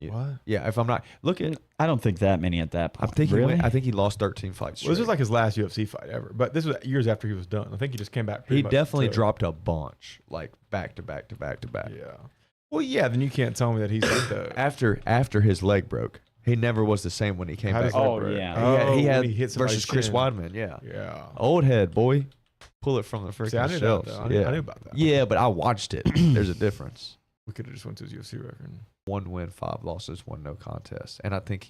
Yeah. What? Yeah, if I'm not look at, I don't think that many at that I'm point. thinking really? I think he lost 13 fights. Well, this was straight. like his last UFC fight ever. But this was years after he was done. I think he just came back. he pretty much definitely to- dropped a bunch, like back to back to back to back. Yeah. Well, yeah. Then you can't tell me that he's like the. After his leg broke, He never was the same when he came How back. does that Oh, work? yeah. He had when hit somebody's versus Chris chin. Weidman. Yeah. Yeah. Old head, boy. Pull it from the See, I freaking knew shelves. that, though. Yeah. I knew about that. Yeah, but I watched it. There's a difference. We could have just went to his UFC record. 1 win, 5 losses, 1 no contest. And I think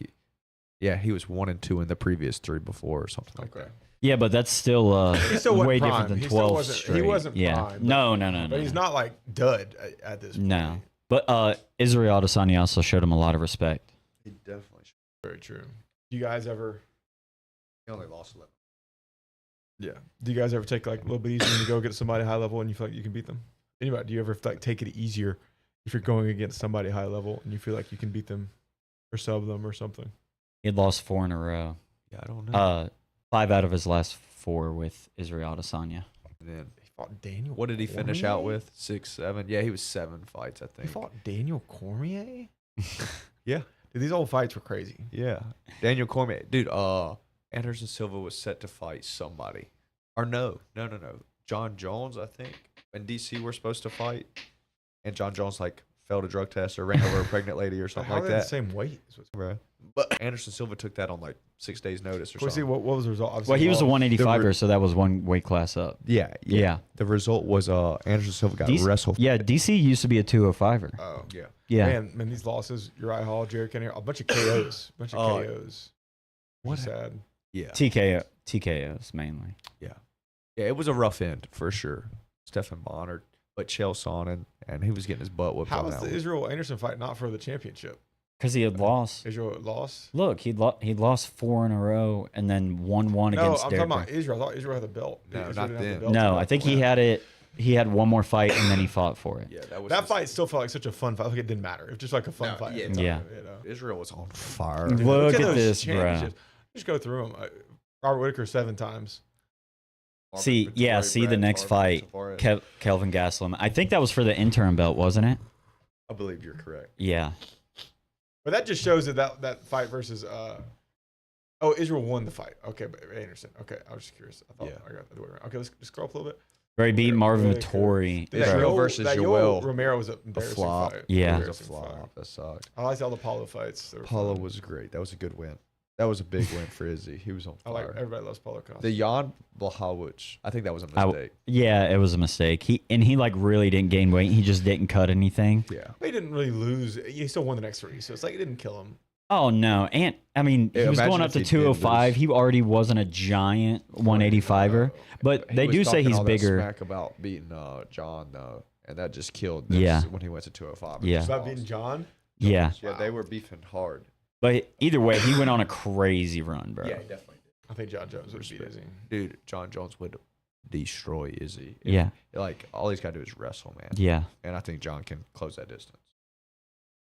he was 1-2 in the previous 3 before or something like that. Yeah, but that's still He still wasn't way prime. different than He still 12 wasn't- he straight. wasn't yeah. prime, but- No. But he's not like dud at this point. No. But Israel Adesanya also showed him a lot of respect. He definitely should. Very true. Do you guys ever? He only lost 11. Yeah. Do you guys ever take like a little bit easier when you go get somebody high level and you feel like you can beat them? Anybody? Do you ever like take it easier if you're going against somebody high level and you feel like you can beat them or sub them or something? He had lost 4 in a row. Yeah, I don't know. 5 out of his last 4 with Israel Adesanya. And then He fought Daniel. what did he finish Cormier? out with? 6, 7. Yeah, he was 7 fights, I He think. fought Daniel Cormier. Yeah. Dude, these old fights were crazy. Yeah. Daniel Cormier. Dude, Anderson Silva was set to fight somebody. Or no. John Jones, I think. And DC were supposed to fight. And John Jones like failed a drug test or ran over a pregnant lady or something How like are they the that. same weight? Right. But Anderson Silva took that on like 6 days notice or See, something. what was the result? Obviously Well, he was a lost. 185er, so that was 1 weight class up. Yeah. Yeah. The result was Anderson Silva got DC wrestled. Yeah, DC used to be a 205er. Oh, Yeah. Yeah. Man, these losses, Uriah Hall, Jared Kennedy, a bunch of KOs. KOs. What Sad. Yeah. TKOs mainly. Yeah, it was a rough end for sure. Stephan Bonner, but Chael Sonnen, and he was getting his butt whipped How on was that the one. Israel Anderson fight not for the championship? Because he had lost. Israel lost? Look, he'd lost 4 in a row and then won 1 No, against I'm Derek. talking about Israel. I thought Israel had the belt. No, Israel not didn't have then. the belt No, at I think that he point. had it. He had one more fight and then he fought for it. Yeah, that was That his- fight still felt like such a fun fight. Like it didn't matter. It was just like a fun No, fight. yeah, at the yeah. time, you know? Israel was on fire. Look at those this, bro. championships. Just go through them. Robert Whitaker 7 times. See the next fight, Kelvin Gastelum. I think that was for the interim belt, wasn't it? I believe you're correct. Yeah. But that just shows that fight versus Israel won the fight. Okay, but Anderson. Okay, I was just curious. I thought Yeah. I got the other way around. Okay, let's scroll up a little bit. Where he beat Marvin Whitaker. Vittori. Dude, Israel Yoel- versus that Yoel. Romero was an A embarrassing flop. fight. Yeah. It was a Embarrassing fight. flop. That sucked. I liked all the Paulo fights. They were Paulo fun. was great. That was a good win. That was a big win for Izzy. He was on I like fire. everybody loves Paulo Costa. The Jan Blachowicz, I think that was a I- mistake. Yeah, it was a mistake. He like really didn't gain weight. He just didn't cut anything. Yeah. But he didn't really lose. He still won the next 3, so it's like it didn't kill him. Oh no, and I mean he Yeah, was imagine going up if to he did 205. lose. He already wasn't a giant 185er, but He they was do say talking he's all that bigger. Smack about beating John though, and that just killed. Yeah. When he went to 205. Yeah. About beating John. Yeah, Yeah, they were beefing hard. but either way, he went on a crazy run, bro. Yeah, he definitely did. I think John Jones would beat Respect. Izzy. Dude, John Jones would destroy Izzy. Yeah. Like all he's got to do is wrestle, man. Yeah. And I think John can close that distance.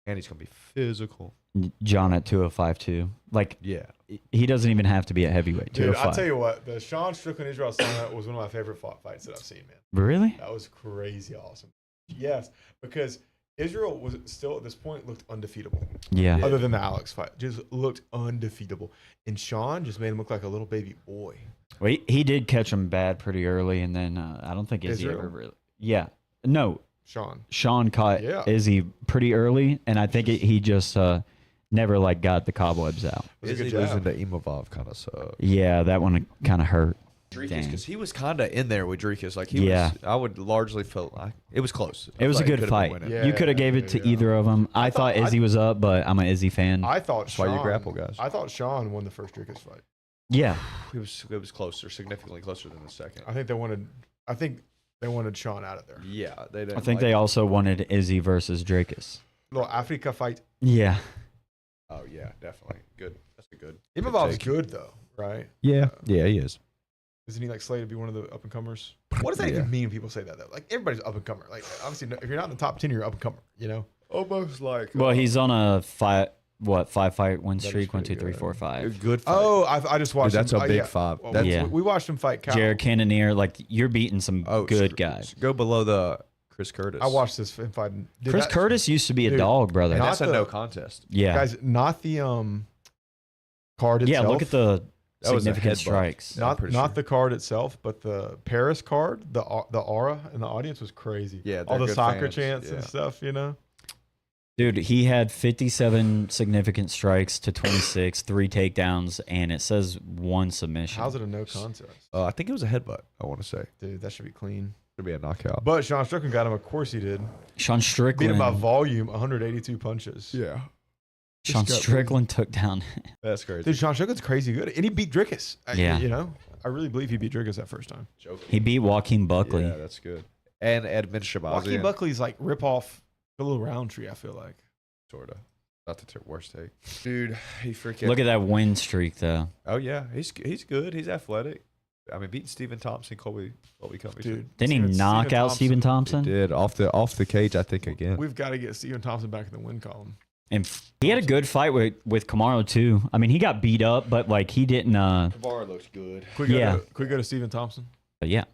And he's gonna be physical. John at 205 too. Like Yeah. he doesn't even have to be at heavyweight. Dude, 205. I'll tell you what, the Sean Strickland Israel Sana was one of my favorite fights that I've seen, man. Really? That was crazy awesome. Yes, because Israel was still at this point looked undefeatable. Yeah. Other than the Alex fight, just looked undefeatable. And Sean just made him look like a little baby boy. Well, he did catch him bad pretty early, and then I don't think Izzy Israel? ever really. Yeah. No, Sean. Sean caught Yeah. Izzy pretty early, and I think he just never like got the cobwebs out. It was a Izzy good losing jab. to Imavov kind of sucked. Yeah, that one kind of hurt. Dricus, Dang. because he was kind of in there with Dricus. Like he Yeah. was, I would largely feel like it was close. It was a Like, good could've been fight. winning. Yeah. You could have gave it to yeah. either of them. I thought thought- Izzy was up, but I'm an Izzy fan. I thought That's why Sean. you grapple, guys. I thought Sean won the first Dricus fight. Yeah. It was closer, significantly closer than the second. I think they wanted Sean out of there. Yeah, they didn't. I think they also wanted Izzy versus Dracus. Little Africa fight. Yeah. Oh yeah, definitely good. That's a good. Imavov's take. good though, right? Yeah, yeah, he is. Isn't he like slated to be one of the up and comers? What does that Yeah. even mean when people say that though? Like everybody's up and comer. Like obviously, if you're not in the top 10, you're up and comer. You know? Almost like. Well, he's on a five fight win That is streak. 1, pretty 2, 3, good. 4, 5. Good. Fight. Oh, I just Dude, watched. that's him. a big Yeah. five. Well, That's Yeah. we watched him fight Cal. Jared Cannonier, like you're beating some good guys. Go below the Chris Curtis. I watched this fight. Dude, Chris that- Curtis used to be a Dude, dog, brother. And Not that's a the- no contest. Yeah. guys, not the card itself. Yeah, look at the That was a significant headbutt. strikes. Yeah, I'm not pretty not sure. the card itself, but the Paris card. The aura in the audience was crazy. Yeah, all they're the good soccer fans. chants Yeah. and stuff. You know. Dude, he had 57 significant strikes to 26, 3 takedowns, and it says 1 submission. How's it a no contest? I think it was a headbutt. I want to say Dude, that should be clean. should be a knockout. But Sean Strickland got him. Of course he did. Sean Beat Strickland. him by volume, 182 punches. Yeah, Sean Strickland took down. that's crazy. Dude, Sean Strickland's crazy good. And he beat Drickus. Yeah. You know, I really believe he beat Drickus that first time. Joking. He beat Joaquin Buckley. Yeah, that's good. And Edmund Shabazian. Joaquin Buckley's like rip off a little Roundtree, I feel like. Sorta. Not the worst take. Dude, he freaking. Look at that win streak, though. Oh yeah, he's good. He's athletic. I mean, beating Stephen Thompson, Colby Covington. Dude, Didn't he knock out Stephen Thompson? He did off the cage, I think, again. We've got to get Stephen Thompson back in the win column. And he had a good fight with Kamaru, too. I mean, he got beat up, but, like, he didn't... The bar looks good. Can we go to Stephen Thompson? But yeah.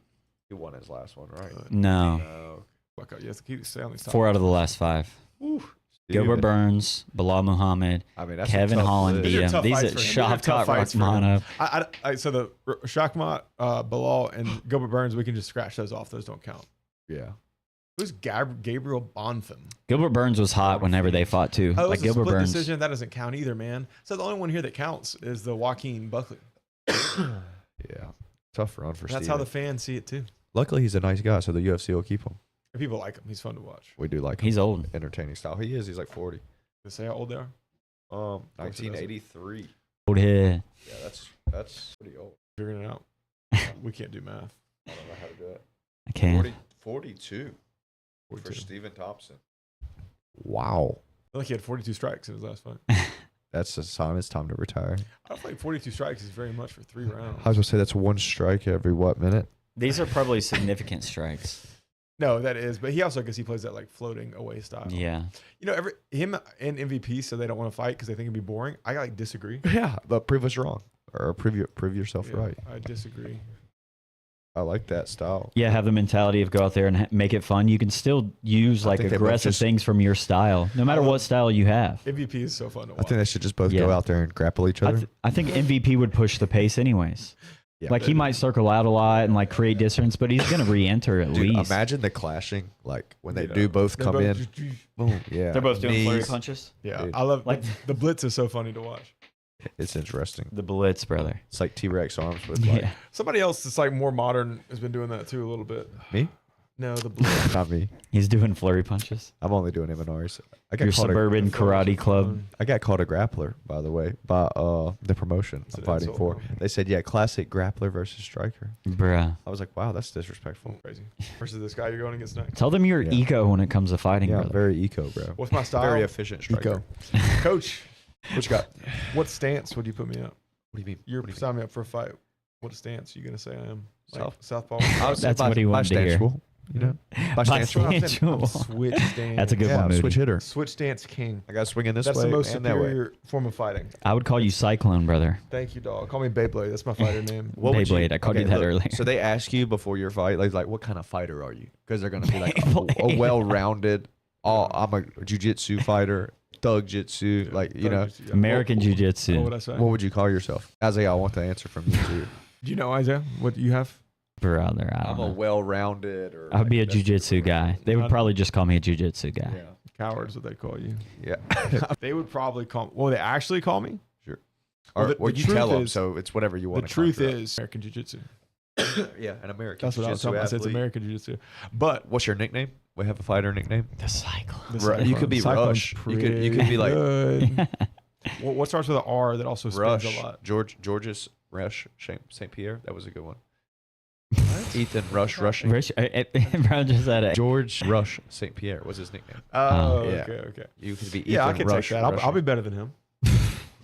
He won his last one, right? No. Fuck out. Yes, keep saying these 4 out of the last 5. Ooh. Gilbert Burns, Bilal Muhammad, I mean, that's Kevin a tough Holland list. beat him. Tough These fights are for him. These are tough Shavkat fights for him. Rakhmonov. So the Shakmat, Bilal, and Gilbert Burns, we can just scratch those off. Those don't count. Yeah. Who's Gabriel Bonfim? Gilbert Burns was hot whenever they fought, too. Oh, Like, it's a Gilbert split Burns. decision. That doesn't count either, man. So the only one here that counts is the Joaquin Buckley. Yeah. Tough run for That's Steven. how the fans see it too. Luckily, he's a nice guy, so the UFC will keep him. And people like him. He's fun to watch. We do like him. He's old. Entertaining style. He is. He's like 40. They say how old they are. Um, course it doesn't. 1983. Old head. Yeah, that's pretty old. Figuring it out. We can't do math. I don't know how to do it. I can't. 42 for 42. Stephen Thompson. Wow. I feel like he had 42 strikes in his last fight. That's a sign. It's time to retire. I don't feel like 42 strikes is very much for 3 rounds. I was gonna say that's 1 strike every what minute? These are probably significant strikes. No, that is. But he also, I guess he plays that like floating away style. Yeah. You know, him and MVP said they don't want to fight because they think it'd be boring. I like disagree. Yeah, but prove us wrong or prove yourself Yeah, right. I disagree. I like that style. Yeah, have the mentality of go out there and make it fun. You can still use like think they both aggressive just- things from your style, no matter what style you have. MVP is so fun to I watch. think they should just both Yeah. go out there and grapple each other. I think MVP would push the pace anyways. Yeah, Like he might circle out a lot and like create distance, but he's gonna re-enter at Dude, least. imagine the clashing, like when they You know, do both they come both in. just- Boom. Yeah. They're both doing flurry Knees. punches. Yeah, Dude. I love Like- the blitz is so funny to watch. It's interesting. The Blitz, brother. It's like T-Rex arms with like Yeah. Somebody else that's like more modern has been doing that too a little bit. me. No, the blitz. Not me. He's doing flurry punches. I'm only doing MNRs. I Your suburban karate club. I got called a grappler, by the way, by the promotion That's I'm an fighting insult, for. bro. They said, yeah, classic grappler versus striker. Bruh. I was like, wow, that's disrespectful. Crazy. Versus this guy you're going against next. Tell them you're Yeah. eco when it comes to fighting, Yeah, brother. very eco, bro. What's my style? Very efficient striker. Eco. Coach, What you got? what stance would you put me up? What do you mean? You're What do you mean? signing me up for a fight. What stance are you gonna say I am? Like southpaw. I would say That's what he wanted to hear. bistantial, you know? Bistantial. Bistantial. Switch stance. That's a good Yeah, one, Moody. switch hitter. Switch stance king. I got to swing in this That's way the most and that way. superior form of fighting. I would call you Cyclone, brother. Thank you, dog. Call me Beyblade. That's my fighter name. What would Beyblade. I called you that earlier. So they ask you before your fight, like what kind of fighter are you? Because they're gonna be like a Beyblade. well-rounded. Oh, I'm a jiu-jitsu fighter, thug jitsu, like you know. Yeah. American What Jiu-Jitsu. would I say? What would you call yourself? Isaiah, I want the answer from you too. Do you know, Isaiah? What do you have? Brother, I I'm don't a know. well-rounded, or I would be a like, that's- Jiu-Jitsu guy. They would probably just call me a Jiu-Jitsu guy. Yeah, Cowards, what they call you. yeah. They would probably call. Well, they actually call me. Sure. Well, Or, the or you truth tell them, is- so it's whatever you The want. truth is American Jiu-Jitsu. yeah, an American. That's what I was jiu-jitsu talking about. I said it's athlete. American Jiu-Jitsu. But What's your nickname? We have a fighter nickname. The Cyclone. the You could be Cyclone's Rush. You could be like good. What starts with an R that also spins Rush. a lot? Georges Rush St. Pierre. That was a good one. Ethan Rush rushing. Rich, bro just had a George Rush St. Pierre was his nickname. Oh, Yeah. okay. You could be Ethan Yeah, I can Rush. take that. I'll be rushing. better than him.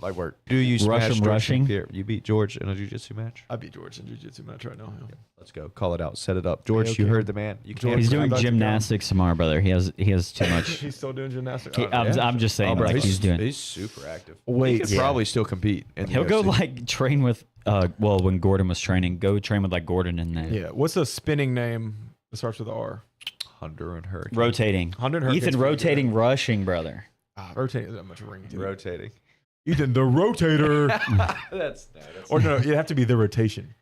Like work. Do you smash Rush him George rushing? St. Pierre? You beat George in a jiu-jitsu match? I beat George in Jiu-Jitsu match right now. Yeah. Let's go. Call it out. Set it up. George, Okay. you heard the man. You can't. He's I'd doing like to go. gymnastics tomorrow, brother. He has too much. He's still doing gymnastics. I'm just saying, Oh, bro, like he's doing. He's super active. Wait, he could yeah. probably still compete. In the He'll go UFC. like train with. Well, when Gordon was training, go train with like Gordon in there. Yeah. What's a spinning name that starts with an R? Hunter and Hurricane. Rotating. 100 Hurricanes Ethan pretty rotating, good. rushing, brother. Rotating isn't that much ring to it. Rotating. Ethan, the rotator. That's Or no, it'd have to be the rotation.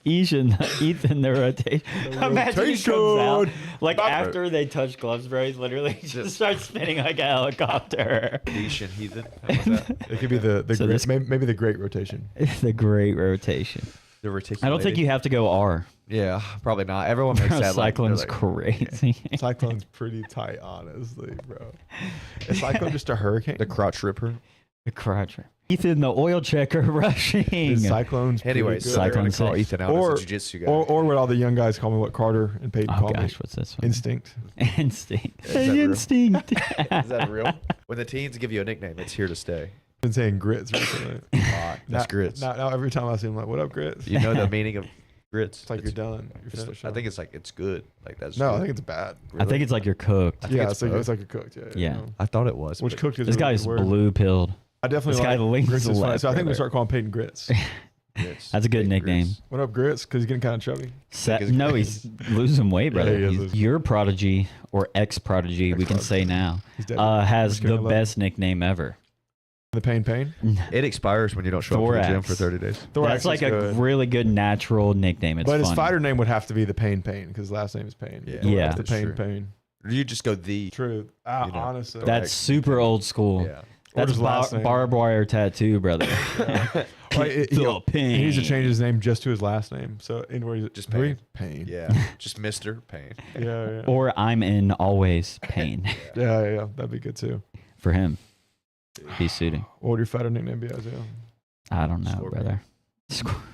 Ethan, the rotation. Imagine he comes out like Bop. after they touch gloves, bro. He's literally just starts spinning like a helicopter. Ethan heathen. How about that? It could be the So great, this- maybe the great rotation. The great rotation. The reticulated. I don't think you have to go R. Yeah, probably not. Everyone makes that. Cyclone's like, crazy. Cyclone's pretty tight, honestly, bro. Is Cyclone just a hurricane? the crotch ripper. The crotch. Ethan, the oil checker rushing. Is Cyclone's pretty Anyways, good. so they're gonna Cyclone call six. Ethan out Or- as a jiu-jitsu guy. Or what all the young guys call me, what Carter and Peyton Oh call me. gosh, what's this one? Instinct. Instinct. Is that real? Instinct. Is that real? When the teens give you a nickname, it's here to stay. Been saying grits recently. That's Now- grits. Now every time I see him, like, what up, grits? You know the meaning of grits? It's like you're done. You're It's- finished. I think it's like it's good. Like that's No, good. I think it's bad. I think it's like you're cooked. think Yeah, it's it's like, both. it's like a cooked. Yeah. Yeah. no. I thought it was. Which but cooked is This a really guy's good word. blue pilled. I definitely this guy like leans grits is funny. left So I think right we there. start calling Peyton grits. grits. That's a good Big nickname. grits. What up, grits? Because he's getting kind of chubby. No, he's losing weight, brother. he is He's- losing- your prodigy or ex-prodigy, we can say now, He's dead. has Just kidding, the I love best nickname ever. The pain. It expires when you don't show up to the gym Thorax. for 30 days. Thorax That's like is a good. really good natural nickname. It's But his funny. fighter name would have to be the Pain because his last name is Pain. Yeah. Yeah. The That's Pain true. Pain. You just go the. True. You know, Honestly. That's super old school. Yeah. That's his last name. barbed wire tattoo, brother. Like, The Pain. He needs to change his name just to his last name. So anywhere he's Just Pain. Pain. Pain. Yeah. Just Mr. Pain. Yeah. Or I'm in always pain Yeah. That'd be good too. for him. Be suiting. What would your fighter nickname be, Isaiah? I don't know, Scorpion. brother.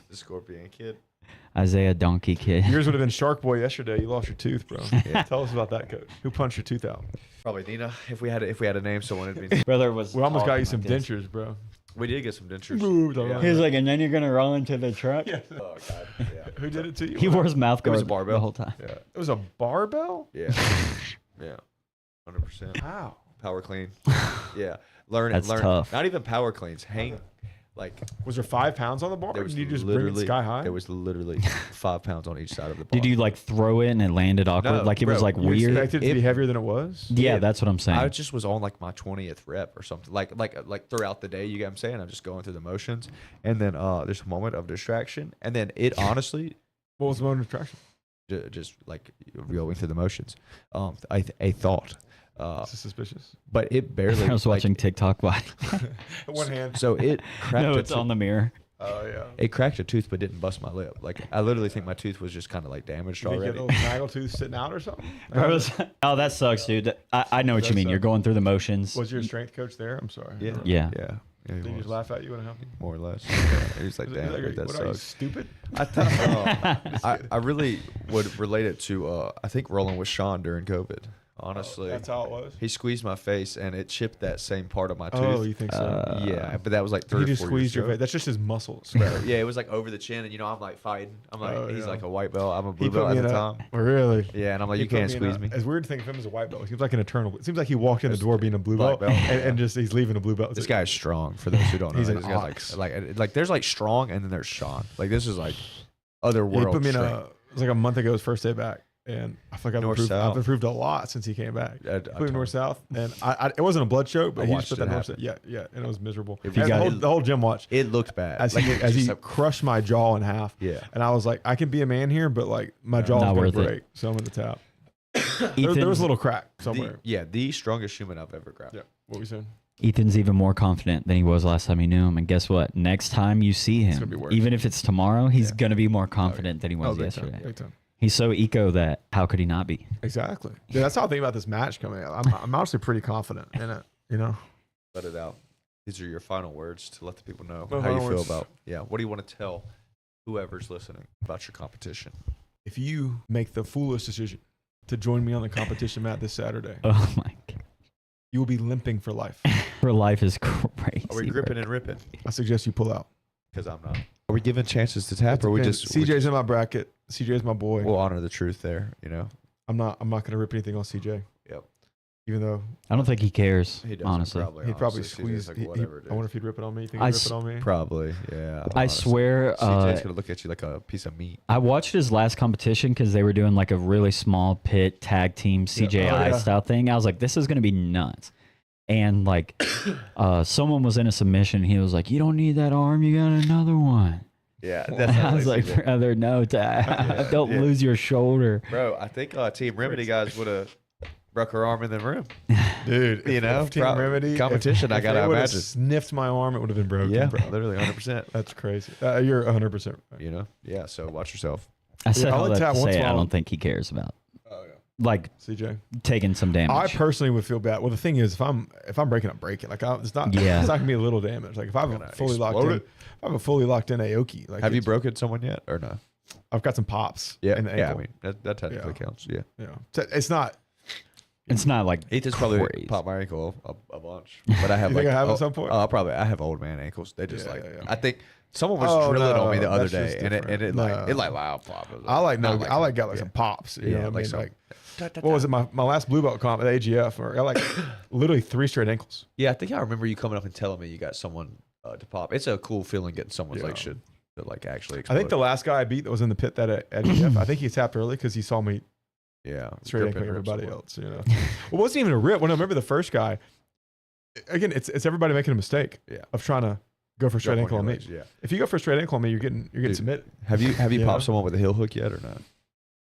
The Scorpion Kid. Isaiah Donkey Kid. Yours would have been Shark Boy yesterday. You lost your tooth, bro. Yeah. Tell us about that, coach. Who punched your tooth out? Probably Nina. If we had a name, someone would be. Brother was. We almost got you some talking like this. dentures, bro. We did get some dentures. Ooh, don't lie. He was like, and then you're gonna roll into the truck. Yeah. Oh God. Yeah. Who did it to you? He wore his mouth It was guard a barbell. the whole time. Yeah. It was a barbell? Yeah. Yeah. 100%. How? Power clean. Yeah. Learn. That's learn. tough. Not even power cleans. Hang. Like Was there 5 pounds on the bar? there Or was did you just bring it literally sky high? There was literally 5 pounds on each side of the bar. Did you like throw it and it landed awkward? No, Like it was bro, like You weird? expected it to be It- heavier than it was? Yeah, it- that's what I'm saying. I just was on like my 20th rep or something. Like throughout the day, you get what I'm saying? I'm just going through the motions. And then there's a moment of distraction. And then it honestly What was the moment of attraction? just like going through the motions. A thought. This is suspicious. But it barely I was watching TikTok. Why? One hand. So it cracked No, a it's tooth. on the mirror. Oh, yeah. It cracked a tooth but didn't bust my lip. Like I literally think my tooth was just kind of like damaged You think you had already. a little snaggle tooth sitting out or something? Oh, that sucks, dude. I know what you That mean. You're sucks. going through the motions. Was your strength coach there? I'm sorry. Yeah. Yeah. Yeah. Yeah, Did he just laugh at you and help you? more or less. Yeah. He was like, He's damn, like, dude, that what are you, sucks. stupid? I think I really would relate it to I think rolling with Sean during COVID. Honestly, That's how it was? he squeezed my face and it chipped that same part of my tooth. Oh, you think so? Yeah, but that was like 3 he or 4 just squeezed years your ago. face. That's just his muscles. Yeah, it was like over the chin, and I'm like fighting. I'm like, Oh, he's yeah. like a white belt. I'm a He blue put belt me at in the a- time. Really? Yeah, and I'm like, He you put can't in squeeze a- me. It's weird to think of him as a white belt. He seems like an eternal. It seems like he walked in the It's door being a blue black belt, belt, and yeah. just he's leaving a blue belt. This guy's strong. For those who don't know, He's an this guy's ox. like there's like strong, and then there's Sean. Like this is like other Yeah, he world. put me in strength. it was like a month ago, his first day back, and I feel like I've North, improved. south. I've improved a lot since he came back. I Put him told north south, and it wasn't a blood choke, but I he watched just put it that north happen. south. Yeah, and it was miserable. If you And got the whole gym watched It looked bad. as Like, he it as he just, crushed my jaw in half, yeah. and I was like, I can be a man here, but like my jaw's Not gonna worth it. break, so I'm in the tap. Ethan's, There was a little crack somewhere. The strongest human I've ever grabbed. Yeah. What we saying? Ethan's even more confident than he was last time you knew him. And guess what? Next time you see gonna him, be worse. even if it's tomorrow, he's Yeah. gonna be more confident than he was big time, yesterday. big time. He's so eco that how could he not be? Exactly. Yeah, that's how I think about this match coming up. I'm honestly pretty confident in it. You know. Let it out. These are your final words to let the people know My how you final feel words. about. Yeah. What do you want to tell whoever's listening about your competition? If you make the foolish decision to join me on the competition mat this Saturday, Oh my god. you will be limping for life. Her life is crazy. Are we gripping and ripping? I suggest you pull out. Because I'm not. Are we giving chances to tap, or we Depends. just CJ's in my bracket. CJ's my boy. we'll honor the truth there? You know. I'm not gonna rip anything on CJ. Yep. Even though I don't think he cares, He doesn't honestly. he'd probably honestly. squeeze. Like, he- whatever. I wonder if he'd rip it on me. You think I he'd rip s- it on me? Probably. Yeah. I honestly. swear, CJ's gonna look at you like a piece of meat. I watched his last competition because they were doing like a really small pit tag team CJI Oh, yeah. style thing. I was like, this is going to be nuts. and like someone was in a submission. He was like, "You don't need that arm. You got another one." Yeah, I was like, "Brother, no, don't lose your shoulder." bro. I think Team Remedy guys would have broke her arm in the room. Dude, You know, if Team Remedy competition, I if gotta they would've imagine. sniffed my arm, it would have been broken. Yeah, bro. literally 100%. That's crazy. You're 100%. Right. You know, yeah. So watch yourself. I said I all only that tap to once say in a I while. don't think he cares about Oh yeah. like CJ. taking some damage. I personally would feel bad. Well, the thing is, if I'm breaking, I'm breaking. Like it's not. Yeah. It's not gonna be a little damage. Like if I have a Gonna fully locked explode in, it. if I have a fully locked in Aoki. Like Have you it's- broken someone yet or no? I've got some pops. Yeah, In the yeah. I ankle. mean, that technically counts. Yeah. Yeah. So it's not. it's not like Ethan's probably crazy. popped my ankle a bunch, but I have You like think I have at some point? I have old man ankles. They just Yeah, like yeah. I think someone was Oh, drilling on me no, the other that's just day, and different. it No. like loud pop. It was I like not I like got like yeah. some pops. You Yeah, know what I like mean? some- Like what was it? My last blue belt comp at AGF, or I got like literally 3 straight ankles. Yeah, I think I remember you coming up and telling me you got someone to pop. It's a cool feeling getting someone's like Yeah. shit to like actually. I Explode. think the last guy I beat that was in the pit that at AGF, I think he tapped early because he saw me yeah straight gripping ankle rips everybody or what. else. You know, it wasn't even a rip. When I remember the first guy, again, it's everybody making a mistake Yeah. of trying to go for straight Jump ankle your on me. legs, Yeah. If you go for straight ankle on me, you're getting Dude, submitted. Have you You popped know? someone with a heel hook yet or not?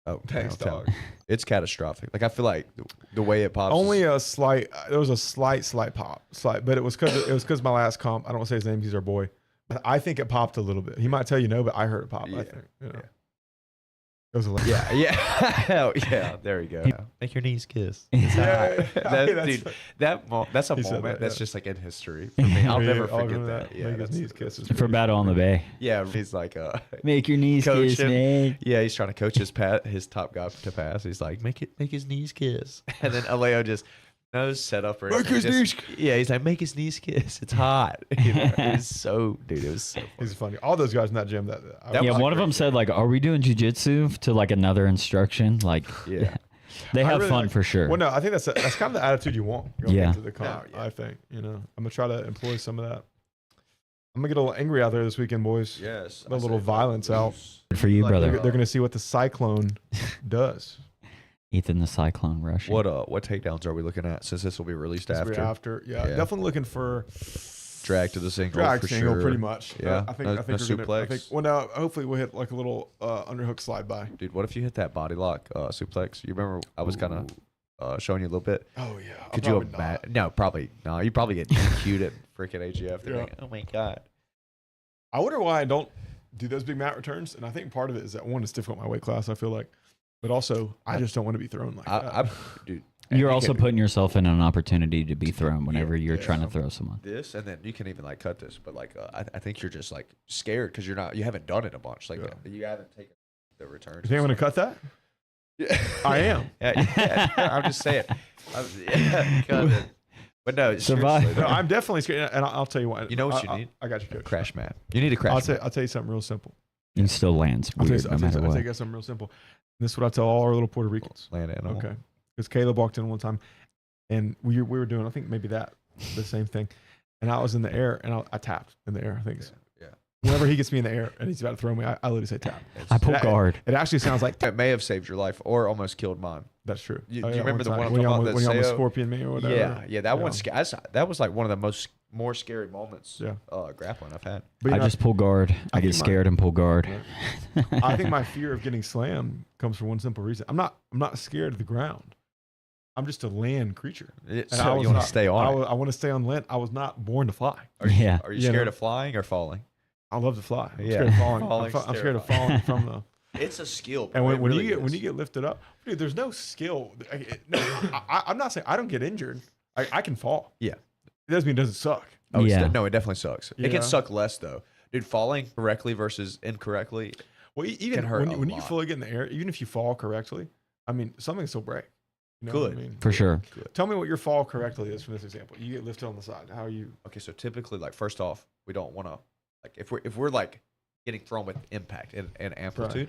Oh, Thanks, I'll tell dog. you. It's catastrophic. Like I feel like the way it pops. Only is, a slight. There was a slight pop, but it was because my last comp. I don't want to say his name. He's our boy. I think it popped a little bit. He might tell you no, but I heard it pop. Yeah, I think. You know. yeah. It was a yeah. Hell yeah. There you go. Make your knees kiss. Yeah, Dude, that's a He said moment that, that's yeah. just like in history for me. I'll never I'll forget remember that. Yeah, Make his that's- knees kisses. for Battle on the Bay. Yeah, he's like Make your knees Coach kiss, him. man. yeah, he's trying to coach his top guy to pass. He's like, make his knees kiss, and then Aleo just no setup or Make anything, his just- Yeah, he's like, make his knees kiss. It's hot. You know, it was so, dude. It was so. Funny. He's funny. All those guys in that gym. That Yeah, was one of great, them said like, "Are we doing jujitsu?" to like another instruction. Like, Yeah. they I have really fun like- for sure. Well, no, I think that's kind of the attitude you want going Yeah. into the comp. No, yeah. I think I'm gonna try to employ some of that. I'm gonna get a little angry out there this weekend, boys. Yes. A little violence out. Good for you, Like, brother. They're gonna see what the cyclone does. Ethan the Cyclone rushing. What takedowns are we looking at since this will be released After, yeah, Yeah. definitely looking for Drag to the single drag for single, sure. pretty much. Yeah. I think No we're gonna. suplex? I think. Well, no. Hopefully, we'll hit like a little underhook slide by. Dude, what if you hit that body lock suplex? You remember I was kind of showing you a little bit. Oh yeah. Could you imagine? No, probably no. You probably get DQ'd at freaking AGF. They're Yeah. like, oh my god. I wonder why I don't do those big mat returns, and I think part of it is that one, it's difficult in my weight class. I feel like, but also I just don't want to be thrown like that. Dude. You're you also can- putting yourself in an opportunity to be thrown whenever you're yeah. trying to throw someone. this, and then you can even like cut this, but like I think you're just like scared because you haven't done it a bunch. Like Yeah. you haven't taken the returns. You think I'm gonna cut that? Yeah. I am. yeah, I'm just saying. Cut it. But no, Survive. seriously, No, I'm definitely scared, and I'll tell you what. You know what you need? I got you, coach. crash map. You need a I'll crash tell, map. I'll tell you something real simple. You still lands I'll weird tell no matter you what. guys something real simple. This is what I tell all our little Puerto Ricans. Land animal. Okay, because Caleb walked in one time, and we were doing, I think maybe the same thing, and I was in the air, and I tapped in the air. I think it's, Yeah. whenever he gets me in the air and he's about to throw me, I literally say tap. I pull That- guard. It actually sounds like It may have saved your life or almost killed mine. that's true. You- Oh, do you yeah, remember the time one I'm when you talking almost, about, when you that almost Sao? scorpion me or whatever? Yeah, that one. That was like one of the more scary moments. Yeah. Grappling I've had. But you I know, just pull guard. I get think scared and pull guard. I think my fear of getting slammed comes for one simple reason. I'm not scared of the ground. I'm just a land creature. And I So was you want not- to stay on it. I want to stay on land. I was not born to fly. Are you, Yeah. Are you You scared know. of flying or falling? I love to fly. I'm Yeah. scared of falling. Falling's I'm scared of falling from the. It's a skill. And bro. when, It when really you get is. when you get lifted up, dude, there's no skill. No, I'm not saying I don't get injured. I can fall. Yeah. It doesn't mean it doesn't suck. Oh, Yeah. no, it definitely sucks. You It can know? suck less though, dude. Falling correctly versus incorrectly. Well, even Can hurt a when you lot. fully get in the air, even if you fall correctly, I mean, something can still break. You know what I Good. mean? For sure. Tell me what your fall correctly is from this example. You get lifted on the side. How are you? Okay, so typically, like first off, we don't want to like if we're like getting thrown with impact and amplitude,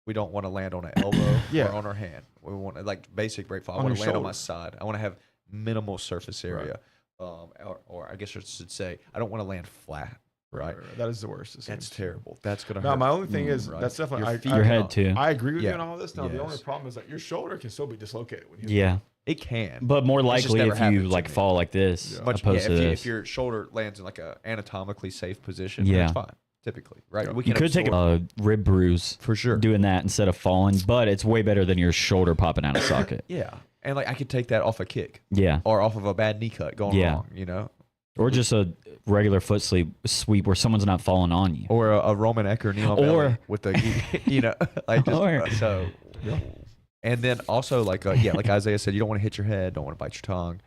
we don't want to land on an elbow Yeah. or on our hand. We want to like basic break fall. I On want to your land on my shoulders. side. I want to have minimal surface area, or I guess I should say I don't want to land flat. Right. That is the worst. it That's seems. terrible. That's gonna No, hurt. my only thing is right. that's definitely Your feet Your are head not- too. I agree with Yeah. you on all this. Now the only Yes. problem is that your shoulder can still be dislocated when you. Yeah. It can. But more It's just likely never if happened you to like me. fall like this, Yeah. Much, opposed to if, this. if your shoulder lands in like a anatomically safe position, Yeah. then it's fine. Typically, right? Yeah. We You can could take absorb- a rib bruise for sure. doing that instead of falling, but it's way better than your shoulder popping out of socket. Yeah, and like I could take that off a kick Yeah. or off of a bad knee cut going Yeah. wrong, you know, Or just a regular foot sweep where someone's not falling on you. or a Roman Ecker knee on Or- belly with the, you know, like just, Or- so. And then also like like Isaiah said, you don't want to hit your head, don't want to bite your tongue.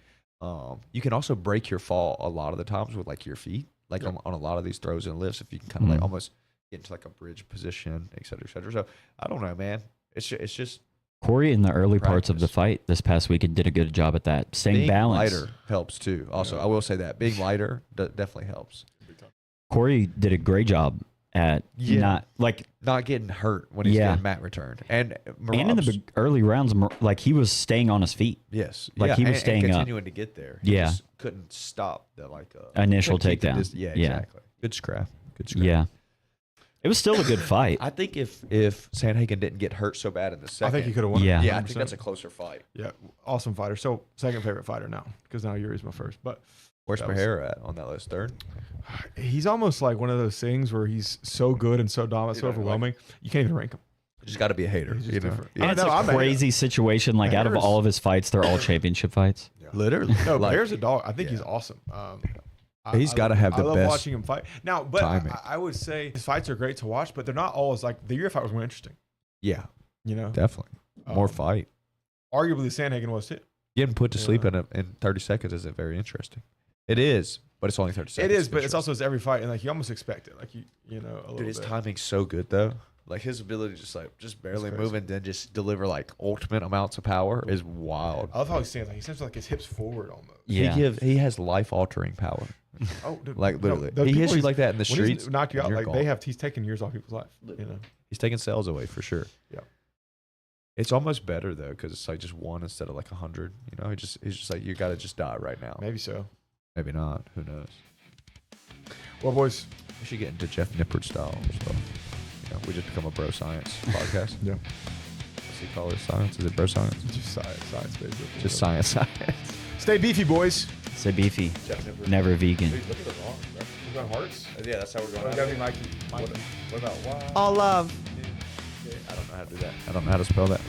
You can also break your fall a lot of the times with like your feet, like on a lot of these throws and lifts. If you can kind of like Mhm. almost get into like a bridge position, et cetera, et cetera. So I don't know, man. It's just Corey in the early parts of the Practice. fight this past weekend did a good job at that. Staying being balanced. lighter helps too. Also, Yeah. I will say that being lighter definitely helps. Corey did a great job at Yeah. not like Not getting hurt when he's Yeah. getting mat returned, and and in the Merab's- early rounds, like he was staying on his feet. yes, like, yeah, he was and staying up. continuing to get there. He Yeah. just couldn't stop the like Initial couldn't keep the takedown. yeah, Yeah. exactly. Good scrap. Good scrap. Yeah, it was still a good fight. I think if Sandhagen didn't get hurt so bad in the I second, think he could have won. Yeah. it, Yeah, I think 100%. that's a closer fight. Yeah, awesome fighter. So second favorite fighter now, because now Yuri's my first. But Where's That was- Pereira at on that list? Third. he's almost like one of those things where he's so good and so dominant, You so don't even like overwhelming, you can't even rank him. You just got to be a hater. He's just You know, different. Yeah. And it's know, a I'm a- crazy situation. Like out of Bears- all of his fights, they're all championship fights. literally. No, like, Bear's a dog. I think he's yeah. awesome. He's gotta have the I love best watching him fight. Now, but timing. I would say his fights are great to watch, but they're not always like the Yuri fight was more interesting. yeah, You know, definitely more Um, fight. Arguably, Sandhagen was too. Getting put to sleep Yeah. in 30 seconds isn't very interesting. It is, but it's only 30 seconds. It is, but it's interesting. also it's every fight, and like you almost expect it. Like you know, a little Dude, his bit. timing's so good though. Like his ability to just barely crazy. move and then just deliver like ultimate amounts of power is wild. I love how he stands. Like he stands with like his hips forward almost. Yeah, He has life altering power. Oh, dude, Like literally, those he people hits you he's- like that in the when streets. he's knocked you out, you're like gone. he's taken years off people's life. You know, He's taking cells away for sure. Yeah. It's almost better though because it's like just one instead of like 100. You know, he's just like you got to just die right now. maybe so. Maybe not. Who knows? Well, boys, We should get into Jeff Nippard style stuff. You know, we just become a bro science podcast. yeah, What's he call it? Science? Is it bro science? just science, basically. Just science. Stay beefy, boys. say beefy, Jeff Nippard. never vegan. Look at the wrong, bro. We're going hearts. Yeah, that's how we're Oh, going. gotta be Mikey. What about why? All love. I don't know how to do that. I don't know how to spell that.